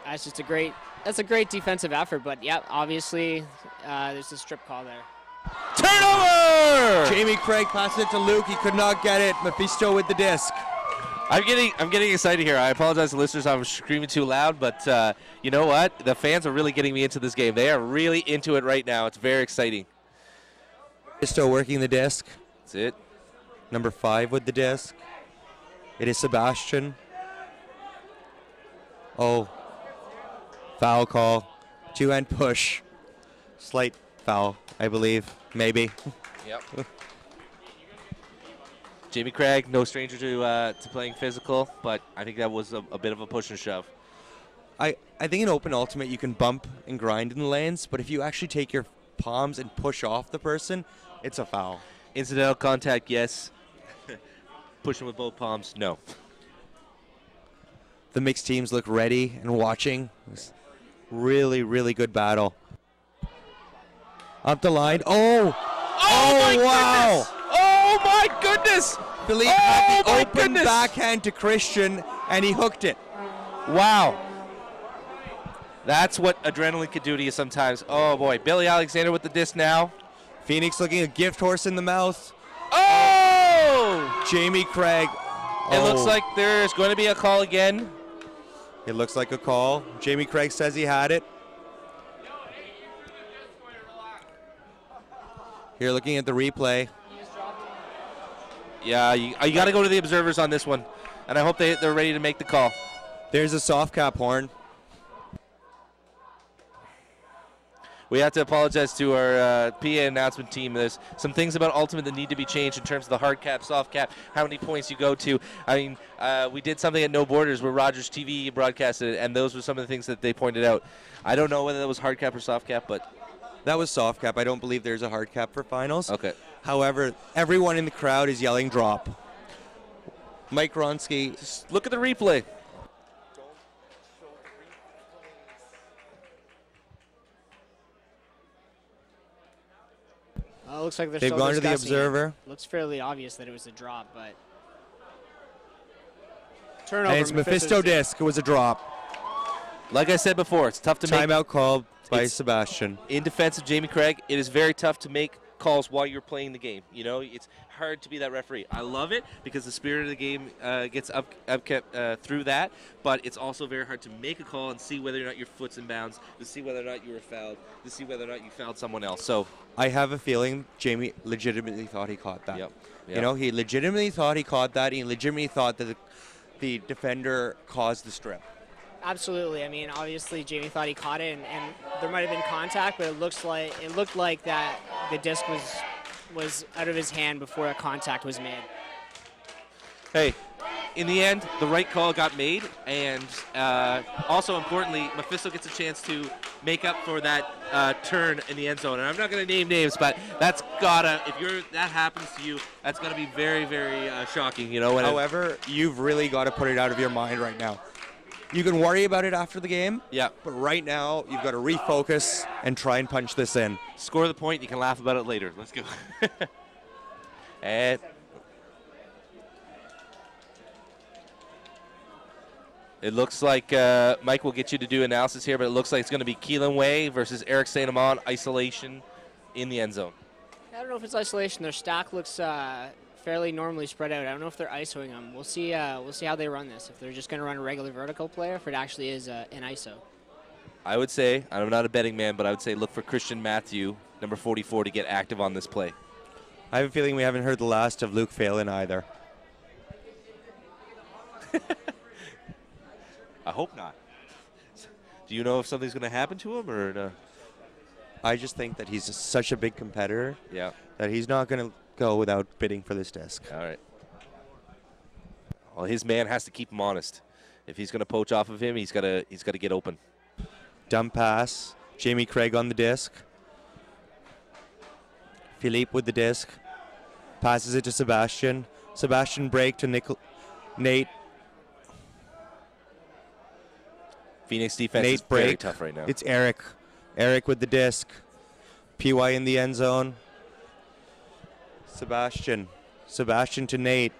That's just a great defensive effort. But yeah, obviously there's a strip call there. turnover. Jamie Craig passes it to Luke. He could not get it. Mephisto with the disc. I'm getting excited here. I apologize to listeners. I'm screaming too loud, but you know what? The fans are really getting me into this game. They are really into it right now. It's very exciting. Mephisto working the disc. That's it. Number 5 with the disc. It is Sebastian. Oh. Foul call. 2-hand push. Slight foul, I believe. Maybe. Yep. Jamie Craig, no stranger to playing physical, but I think that was a bit of a push and shove. I think in open ultimate you can bump and grind in the lanes, but if you actually take your palms and push off the person, it's a foul. Incidental contact, yes. Pushing with both palms, no. The mixed teams look ready and watching. This really, really good battle. Up the line. Oh! Oh my wow! goodness! Oh my goodness! Philippe Oh, had the my open goodness. backhand to Christian, and he hooked it. Wow. That's what adrenaline could do to you sometimes. Oh, boy. Billy Alexander with the disc now. Phoenix looking a gift horse in the mouth. Oh! Jamie Craig. It looks Oh. like there's going to be a call again. It looks like a call. Jamie Craig says he had it. Here, looking at the replay. Yeah, you got to go to the observers on this one. And I hope they're ready to make the call. There's a soft cap horn. We have to apologize to our PA announcement team. There's some things about Ultimate that need to be changed in terms of the hard cap, soft cap, how many points you go to. I mean, we did something at No Borders where Rogers TV broadcasted it, and those were some of the things that they pointed out. I don't know whether that was hard cap or soft cap, but That was soft cap. I don't believe there's a hard cap for finals. okay. However, everyone in the crowd is yelling drop. Mike Ronsky. Just look at the replay. It looks like they're They've still gone to the discussing it. observer. Looks fairly obvious that it was a drop, but And turnover. it's Mephisto disc. It was a drop. Like I said before, it's tough to make. Timeout called by It's- Sebastian. In defense of Jamie Craig, it is very tough to make calls while you're playing the game. You know, it's hard to be that referee. I love it because the spirit of the game gets upkept through that, but it's also very hard to make a call and see whether or not your foot's in bounds, to see whether or not you were fouled, to see whether or not you fouled someone else. So, I have a feeling Jamie legitimately thought he caught that. Yep. You know, he legitimately thought he caught that. He legitimately thought that the defender caused the strip. Absolutely. I mean, obviously Jamie thought he caught it, and there might have been contact, but it looked like that the disc was out of his hand before a contact was made. hey, in the end, the right call got made, and also importantly, Mephisto gets a chance to make up for that turn in the end zone. And I'm not going to name names, but that's gotta, if that happens to you, that's gotta be very, very shocking. You know. When However, you've really got to put it out of your mind right now. You can worry about it after the game, yeah, but right now you've got to refocus and try and punch this in. score the point. You can laugh about it later. Let's go. And it looks like Mike will get you to do analysis here, but it looks like it's going to be Keelan Way versus Eric St. Amand, isolation in the end zone. I don't know if it's isolation. Their stack looks fairly normally spread out. I don't know if they're ISOing them. We'll see how they run this. If they're just going to run a regular vertical play, or if it actually is an ISO. I would say, I'm not a betting man, but I would say look for Christian Matthew, number 44, to get active on this play. I have a feeling we haven't heard the last of Luke Phelan either. I hope not. Do you know if something's going to happen to him or no? I just think that he's such a big competitor Yeah. that he's not going to go without bidding for this disc. All right. Well, his man has to keep him honest. If he's going to poach off of him, he's got to get open. Dump pass. Jamie Craig on the disc. Philippe with the disc. Passes it to Sebastian. Sebastian break to Nate. Phoenix defense Nate is very break. tough right now. It's Eric. Eric with the disc. PY in the end zone. Sebastian. Sebastian to Nate.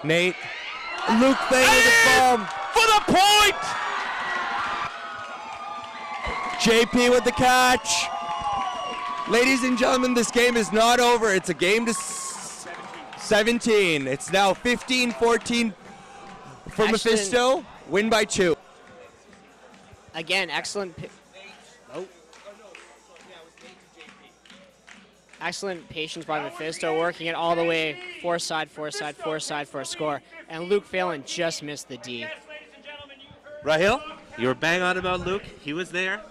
Nate. Luke Phelan with the bomb. for the point! JP with the catch. Ladies and gentlemen, this game is not over. It's a game to 17. It's now 15-14 for Excellent. Mephisto. Win by 2. Again, excellent. Excellent patience by Mephisto, working it all the way four-side for a score. And Luke Phelan just missed the D. Rahil, you were bang on about Luke. He was there,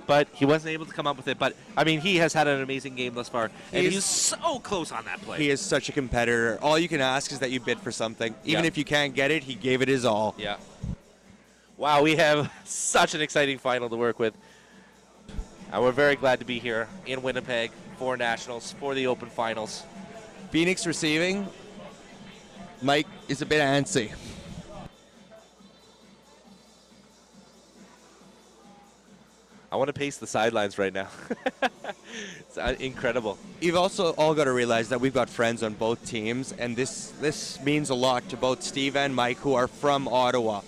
but he wasn't able to come up with it. But, I mean, he has had an amazing game thus far. And He's- he's so close on that play. He is such a competitor. All you can ask is that you bid for something. Even Yeah. if you can't get it, he gave it his all. Yeah. Wow, we have such an exciting final to work with. And we're very glad to be here in Winnipeg for Nationals, for the Open Finals. Phoenix receiving. Mike is a bit antsy. I want to pace the sidelines right now. It's incredible. You've also all got to realize that we've got friends on both teams, and this means a lot to both Steve and Mike, who are from Ottawa.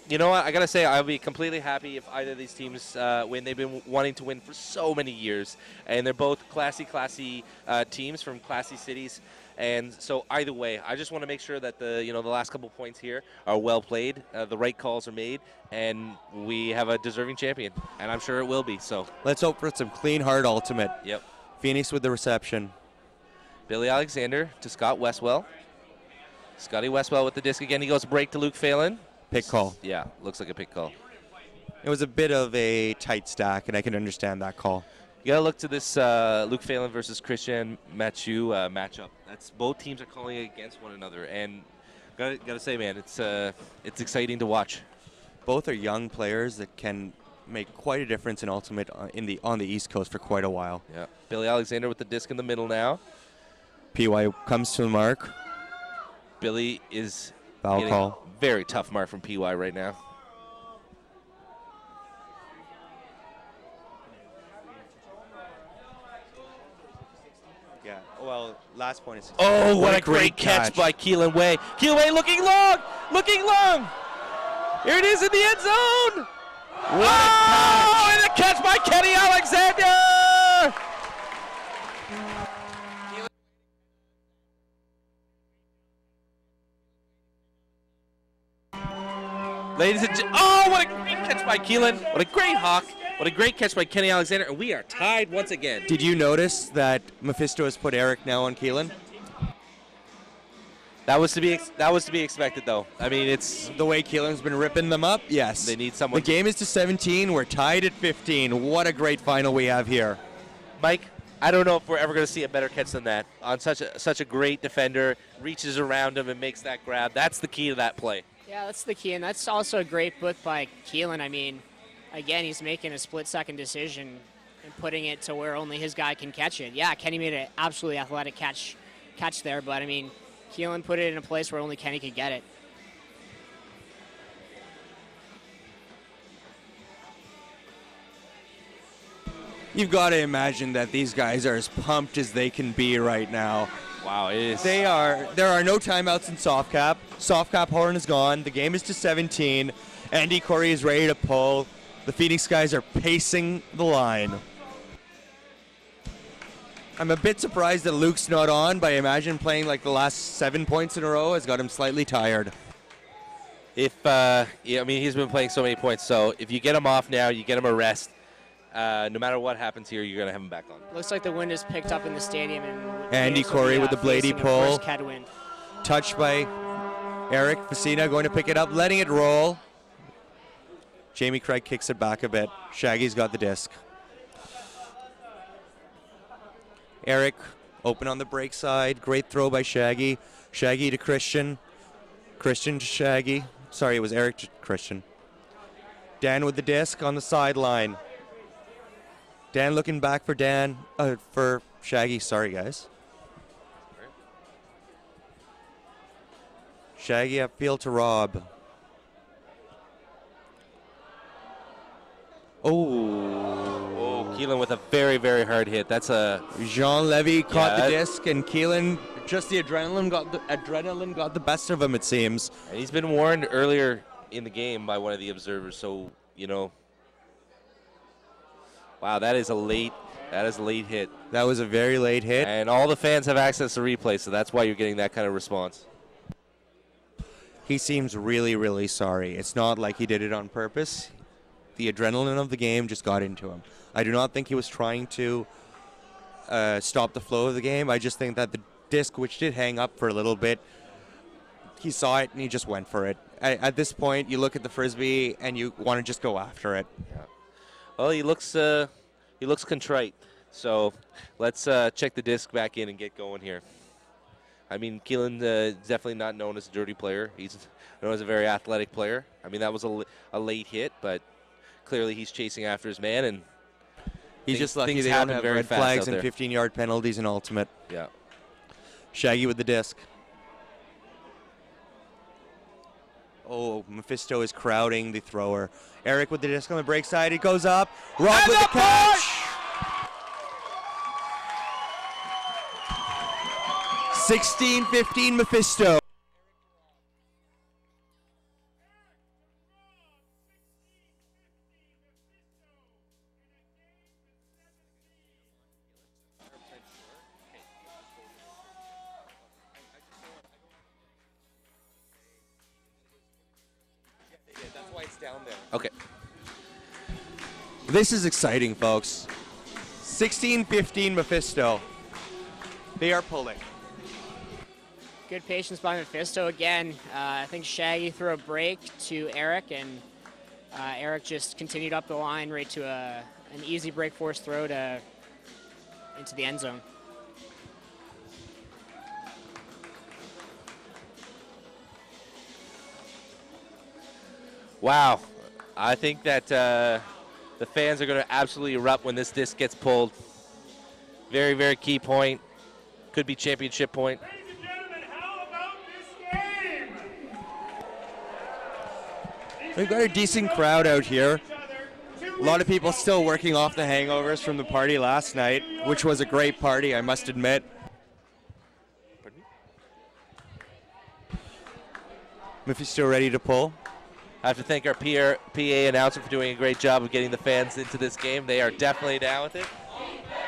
You know what? I gotta say, I'll be completely happy if either of these teams win. They've been wanting to win for so many years, and they're both classy teams from classy cities. And so either way, I just want to make sure that the last couple points here are well played, the right calls are made, and we have a deserving champion. And I'm sure it will be. So Let's hope for some clean heart ultimate. yep. Phoenix with the reception. Billy Alexander to Scott Westwell. Scotty Westwell with the disc again. He goes break to Luke Phelan. Pick call. Yeah, looks like a pick call. It was a bit of a tight stack, and I can understand that call. You gotta look to this Luke Phelan versus Christian Mathieu matchup. That's both teams are calling against one another, and gotta say, man, it's exciting to watch. Both are young players that can make quite a difference in ultimate on the East Coast for quite a while. Yeah, Billy Alexander with the disc in the middle now. PY comes to the mark. Billy is Foul getting call. a very tough mark from PY right now. Yeah. Well, last point is. Oh, what a great catch by Keelan Way. Keelan Way looking long. Here it is in the end zone. Oh, and a catch by Kenny Alexander. Ladies and gentlemen, oh, what a great catch by Keelan. What a great hawk. What a great catch by Kenny Alexander. And we are tied once again. Did you notice that Mephisto has put Eric now on Keelan? That was to be expected, though. I mean, it's The way Keelan's been ripping them up, yes. they need someone. The game is to 17. We're tied at 15. What a great final we have here. Mike, I don't know if we're ever going to see a better catch than that. On such a great defender, reaches around him and makes that grab. That's the key to that play. Yeah, that's the key, and that's also a great book by Keelan. I mean, again, he's making a split-second decision and putting it to where only his guy can catch it. Yeah, Kenny made an absolutely athletic catch there, but I mean, Keelan put it in a place where only Kenny could get it. You've got to imagine that these guys are as pumped as they can be right now. Wow, it is. They are. There are no timeouts in soft cap. Soft cap horn is gone. The game is to 17. Andy Corey is ready to pull. The Phoenix guys are pacing the line. I'm a bit surprised that Luke's not on, but I imagine playing like the last 7 points in a row has got him slightly tired. I mean, he's been playing so many points. So if you get him off now, you get him a rest. No matter what happens here, you're going to have him back on. Looks like the wind has picked up in the stadium. And Andy Phoenix will Corey be, with the Blady facing a pull. first headwind. Touched by Eric Facina, going to pick it up, letting it roll. Jamie Craig kicks it back a bit. Shaggy's got the disc. Eric open on the break side. Great throw by Shaggy. Shaggy to Christian. Christian to Shaggy. Sorry, it was Eric to Christian. Dan with the disc on the sideline. Dan looking back for for Shaggy. Sorry, guys. Shaggy upfield to Rob. Oh, Keelan with a very, very hard hit. That's a Jean Levy caught Yeah, the disc, and Keelan, just the adrenaline got the best of him, it seems. and he's been warned earlier in the game by one of the observers. So wow, that is a late hit, That was a very late hit. and all the fans have access to replay, so that's why you're getting that kind of response. He seems really, really sorry. It's not like he did it on purpose. The adrenaline of the game just got into him. I do not think he was trying to stop the flow of the game. I just think that the disc, which did hang up for a little bit, he saw it and he just went for it. At this point, you look at the Frisbee and you want to just go after it. Well, he looks contrite. So let's check the disc back in and get going here. I mean, Keelan is definitely not known as a dirty player. He's known as a very athletic player. I mean, that was a late hit, but clearly he's chasing after his man, and He's just lucky things they don't happen have very red fast flags out and there. 15-yard penalties in ultimate. yeah. Shaggy with the disc. Oh, Mephisto is crowding the thrower. Eric with the disc on the break side. It goes up. Rob And with the the catch. 16-15 Mephisto. That's why it's down there. Okay. This is exciting, folks. 16-15 Mephisto. They are pulling. Good patience by Mephisto again. I think Shaggy threw a break to Eric, and Eric just continued up the line right to an easy break force throw into the end zone. Wow. I think that the fans are going to absolutely erupt when this disc gets pulled. Very, very key point. Could be championship point. Ladies and gentlemen, how about this game? We've got a decent crowd out here. A lot of people still working off the hangovers from the party last night, which was a great party, I must admit. Mephisto ready to pull. I have to thank our PA announcer for doing a great job of getting the fans into this game. They are definitely down with it.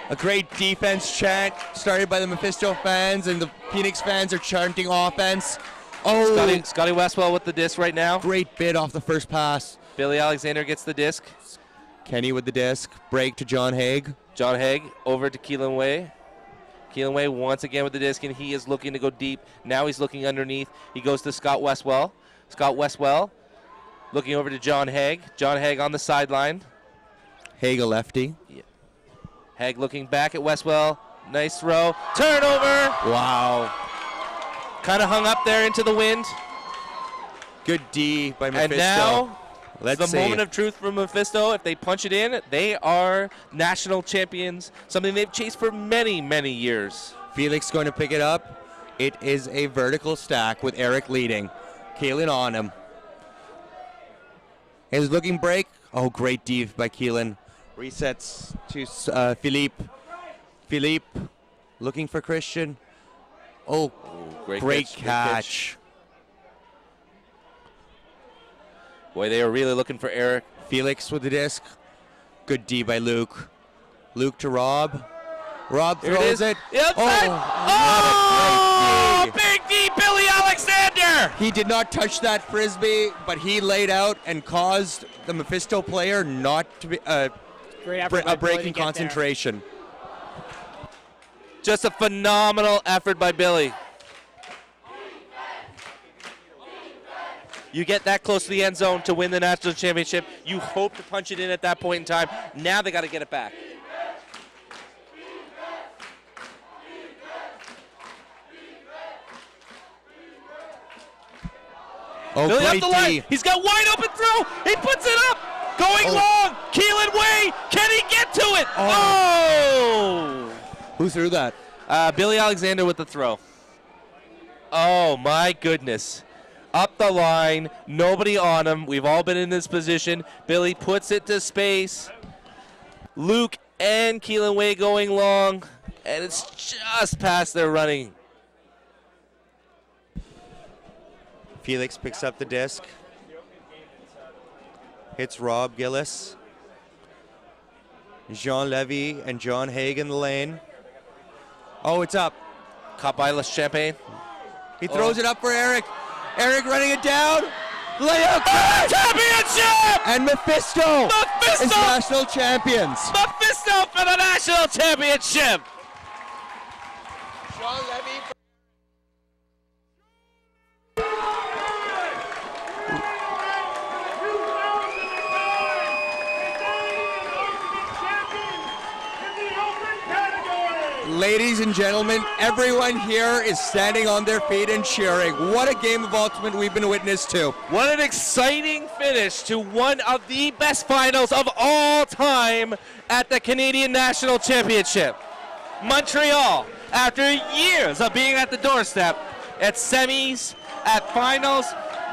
A great defense chant started by the Mephisto fans, and the Phoenix fans are chanting offense. Oh, Scotty Westwell with the disc right now. great bid off the first pass. Billy Alexander gets the disc. Kenny with the disc. Break to John Haig. John Haig over to Keelan Way. Keelan Way once again with the disc, and he is looking to go deep. Now he's looking underneath. He goes to Scott Westwell. Scott Westwell looking over to John Haig. John Haig on the sideline. Haig a lefty. Haig looking back at Westwell. Nice throw. Turnover. Wow. Kind of hung up there into the wind. Good D by Mephisto. And now, Let's the see. moment of truth for Mephisto. If they punch it in, they are national champions, something they've chased for many, many years. Felix going to pick it up. It is a vertical stack with Eric leading. Keelan on him. His looking break. Oh, great D by Keelan. Resets to Philippe. Philippe looking for Christian. Oh, great catch. Boy, they are really looking for Eric. Felix with the disc. Good D by Luke. Luke to Rob. Rob Here throws it. Outside. Oh, what a great D. Big D, Billy Alexander. He did not touch that frisbee, but he laid out and caused the Mephisto player not to be Great effort by a break Billy in to get concentration. Just a phenomenal effort by Billy. You get that close to the end zone to win the national championship. You hope to punch it in at that point in time. Now they got to get it back. Oh, Billy up great the line. D. He's got wide open throw. He puts it up. Going long. Keelan Way. Can he get to it? Oh. Who threw that? Billy Alexander with the throw. Oh, my goodness. Up the line. Nobody on him. We've all been in this position. Billy puts it to space. Luke and Keelan Way going long. And it's just past their running. Felix picks up the disc. Hits Rob Gillis. Jean Levy and John Haig in the lane. Oh, it's up. Caught by Les Champagne. He throws it up for Eric. Eric running it down. Layup. Championship! And Mephisto Mephisto! is national champions. Mephisto for the national championship! Jean Levy. Ladies and gentlemen, everyone here is standing on their feet and cheering. What a game of Ultimate we've been witness to. What an exciting finish to one of the best finals of all time at the Canadian National Championship. Montreal, after years of being at the doorstep, at semis, at finals,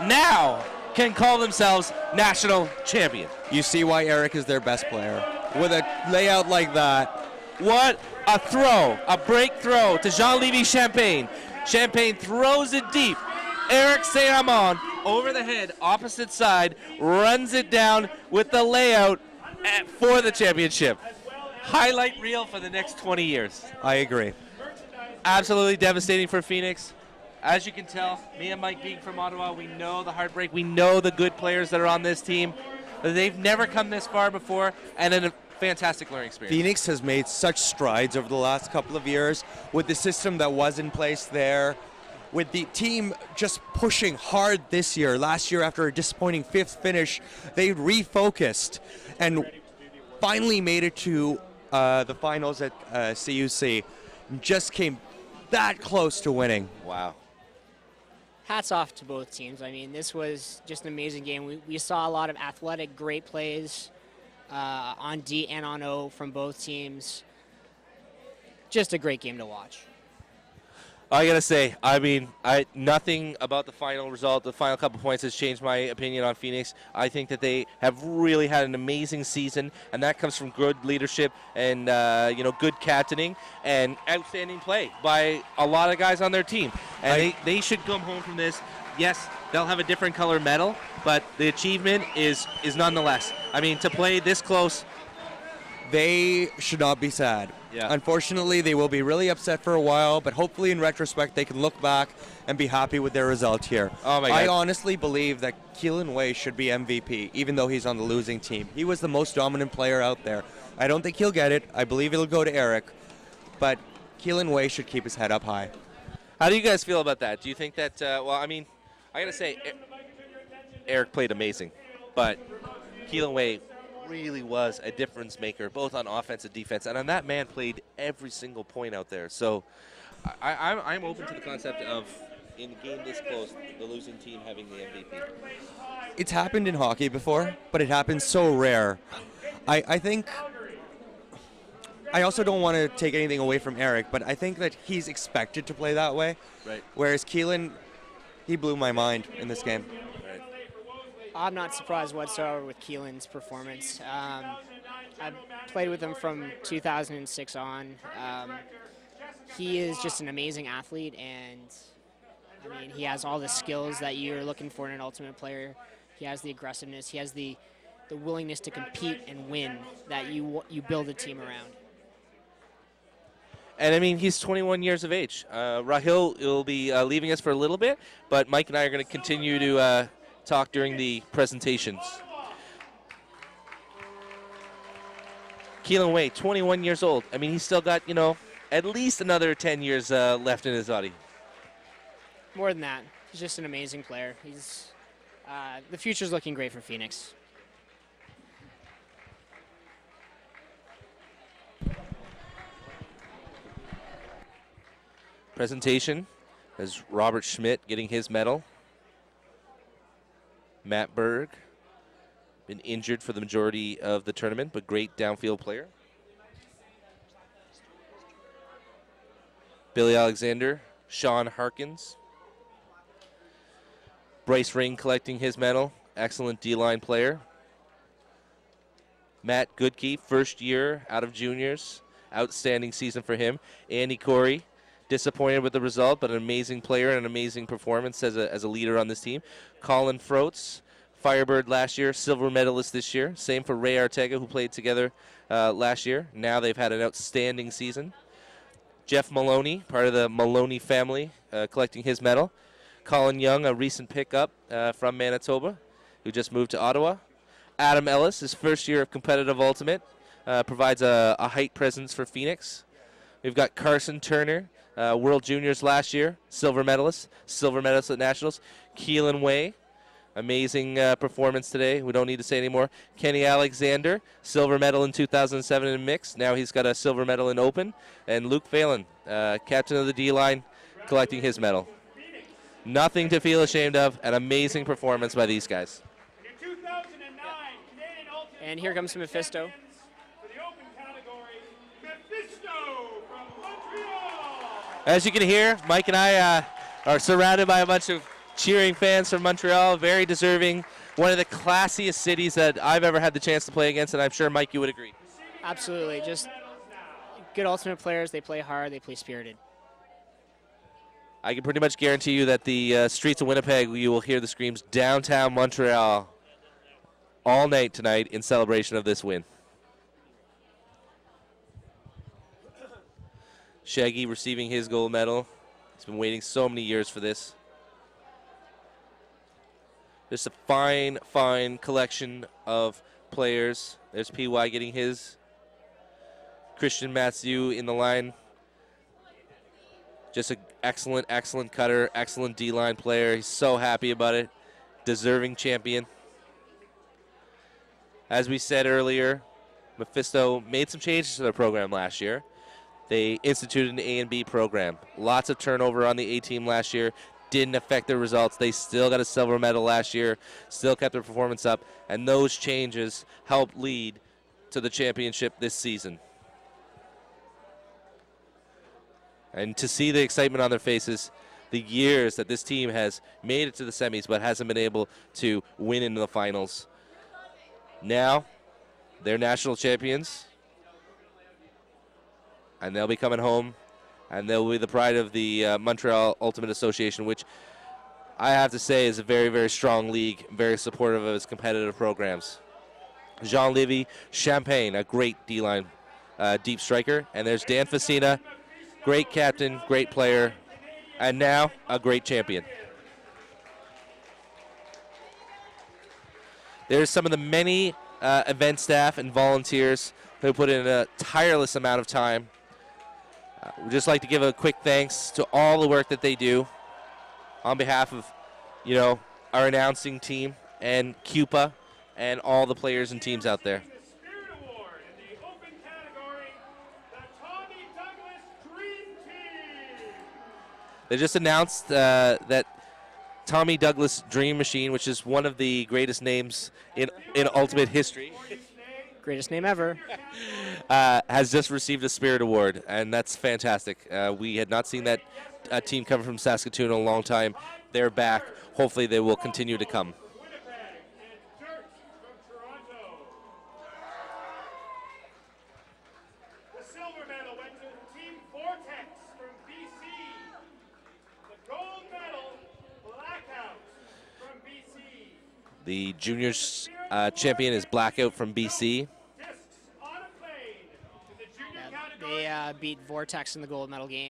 now can call themselves national champion. You see why Eric is their best player. With a layout like that. What a throw, a break throw to Jean-Lévis Champagne. Champagne throws it deep. Eric St. Amand over the head, opposite side, runs it down with the layout for the championship. Highlight reel for the next 20 years. I agree. Absolutely devastating for Phoenix. As you can tell, me and Mike being from Ottawa, we know the heartbreak. We know the good players that are on this team. They've never come this far before, and in a fantastic learning experience. Phoenix has made such strides over the last couple of years with the system that was in place there, with the team just pushing hard this year. Last year, after a disappointing 5th finish, they refocused and finally made it to the finals at CUC. Just came that close to winning. Wow. Hats off to both teams. I mean, this was just an amazing game. We saw a lot of athletic, great plays on D and on O from both teams. Just a great game to watch. I gotta say, I mean, nothing about the final result, the final couple points has changed my opinion on Phoenix. I think that they have really had an amazing season, and that comes from good leadership and good captaining and outstanding play by a lot of guys on their team. And they should come home from this. Yes, they'll have a different color medal, but the achievement is nonetheless. I mean, to play this close, They should not be sad. Yeah. Unfortunately, they will be really upset for a while, but hopefully in retrospect they can look back and be happy with their result here. Oh my God. I honestly believe that Keelan Way should be MVP, even though he's on the losing team. He was the most dominant player out there. I don't think he'll get it. I believe it'll go to Eric, but Keelan Way should keep his head up high. how do you guys feel about that? Do you think that, I mean, I gotta say, Eric played amazing, but Keelan Way really was a difference maker, both on offense and defense, and that man played every single point out there. So I'm open to the concept of, in a game this close, the losing team having the MVP. It's happened in hockey before, but it happens so rare. I think I also don't want to take anything away from Eric, but I think that he's expected to play that way. Right. Whereas Keelan, he blew my mind in this game. Right. I'm not surprised whatsoever with Keelan's performance. I've played with him from 2006 on. He is just an amazing athlete, and I mean, he has all the skills that you're looking for in an ultimate player. He has the aggressiveness. He has the willingness to compete and win that you build a team around. And I mean, he's 21 years of age. Rahil will be leaving us for a little bit, but Mike and I are going to continue to talk during the presentations. Keelan Way, 21 years old. I mean, he's still got, at least another 10 years left in his body. More than that, he's just an amazing player. He's the future's looking great for Phoenix. Presentation as Robert Schmidt getting his medal. Matt Berg, been injured for the majority of the tournament, but great downfield player. Billy Alexander, Sean Harkins. Bryce Ring collecting his medal, excellent D-line player. Matt Goodkey, first year out of juniors, outstanding season for him. Andy Corey, disappointed with the result, but an amazing player and an amazing performance as a leader on this team. Colin Froats, Firebird last year, silver medalist this year. Same for Ray Arteaga, who played together last year. Now they've had an outstanding season. Jeff Maloney, part of the Maloney family, collecting his medal. Colin Young, a recent pickup from Manitoba, who just moved to Ottawa. Adam Ellis, his first year of competitive ultimate, provides a height presence for Phoenix. We've got Carson Turner, World Juniors last year, silver medalist at Nationals. Keelan Way, amazing performance today. We don't need to say anymore. Kenny Alexander, silver medal in 2007 in mixed. Now he's got a silver medal in open. And Luke Phelan, captain of the D-line, collecting his medal. Nothing to feel ashamed of. An amazing performance by these guys. In 2009 Canadian Ultimate And here comes Mephisto. for the open category, Mephisto from Montreal. As you can hear, Mike and I are surrounded by a bunch of cheering fans from Montreal. Very deserving. One of the classiest cities that I've ever had the chance to play against, and I'm sure, Mike, you would agree. Absolutely, just good ultimate players. They play hard. They play spirited. I can pretty much guarantee you that the streets of Winnipeg, you will hear the screams downtown Montreal all night tonight in celebration of this win. Shaggy receiving his gold medal. He's been waiting so many years for this. Just a fine, fine collection of players. There's PY getting his. Christian Mathieu in the line. Just an excellent, excellent cutter, excellent D-line player. He's so happy about it. Deserving champion. As we said earlier, Mephisto made some changes to their program last year. They instituted an A and B program. Lots of turnover on the A team last year. Didn't affect their results. They still got a silver medal last year, still kept their performance up, and those changes helped lead to the championship this season. And to see the excitement on their faces, the years that this team has made it to the semis but hasn't been able to win into the finals. Now, they're national champions, and they'll be coming home, and they'll be the pride of the Montreal Ultimate Association, which I have to say is a very, very strong league, very supportive of its competitive programs. Jean-Lévy Champagne, a great D-line deep striker, and there's Dan Facina, great captain, great player, and now a great champion. There's some of the many event staff and volunteers who put in a tireless amount of time. We'd just like to give a quick thanks to all the work that they do on behalf of, our announcing team and CUPA and all the players and teams out there. The Spirit Award in the open category, the Tommy Douglas Dream Team. They just announced that Tommy Douglas Dream Machine, which is one of the greatest names in Ultimate history, Greatest name ever. has just received a Spirit Award, and that's fantastic. We had not seen that team come from Saskatoon in a long time. They're back. Hopefully they will continue to come. Winnipeg and Dirt from Toronto. The silver medal went to Team Vortex from BC. The gold medal, Blackout from BC. The juniors champion is Blackout from BC. Discs on a plane to the junior category. They beat Vortex in the gold medal game.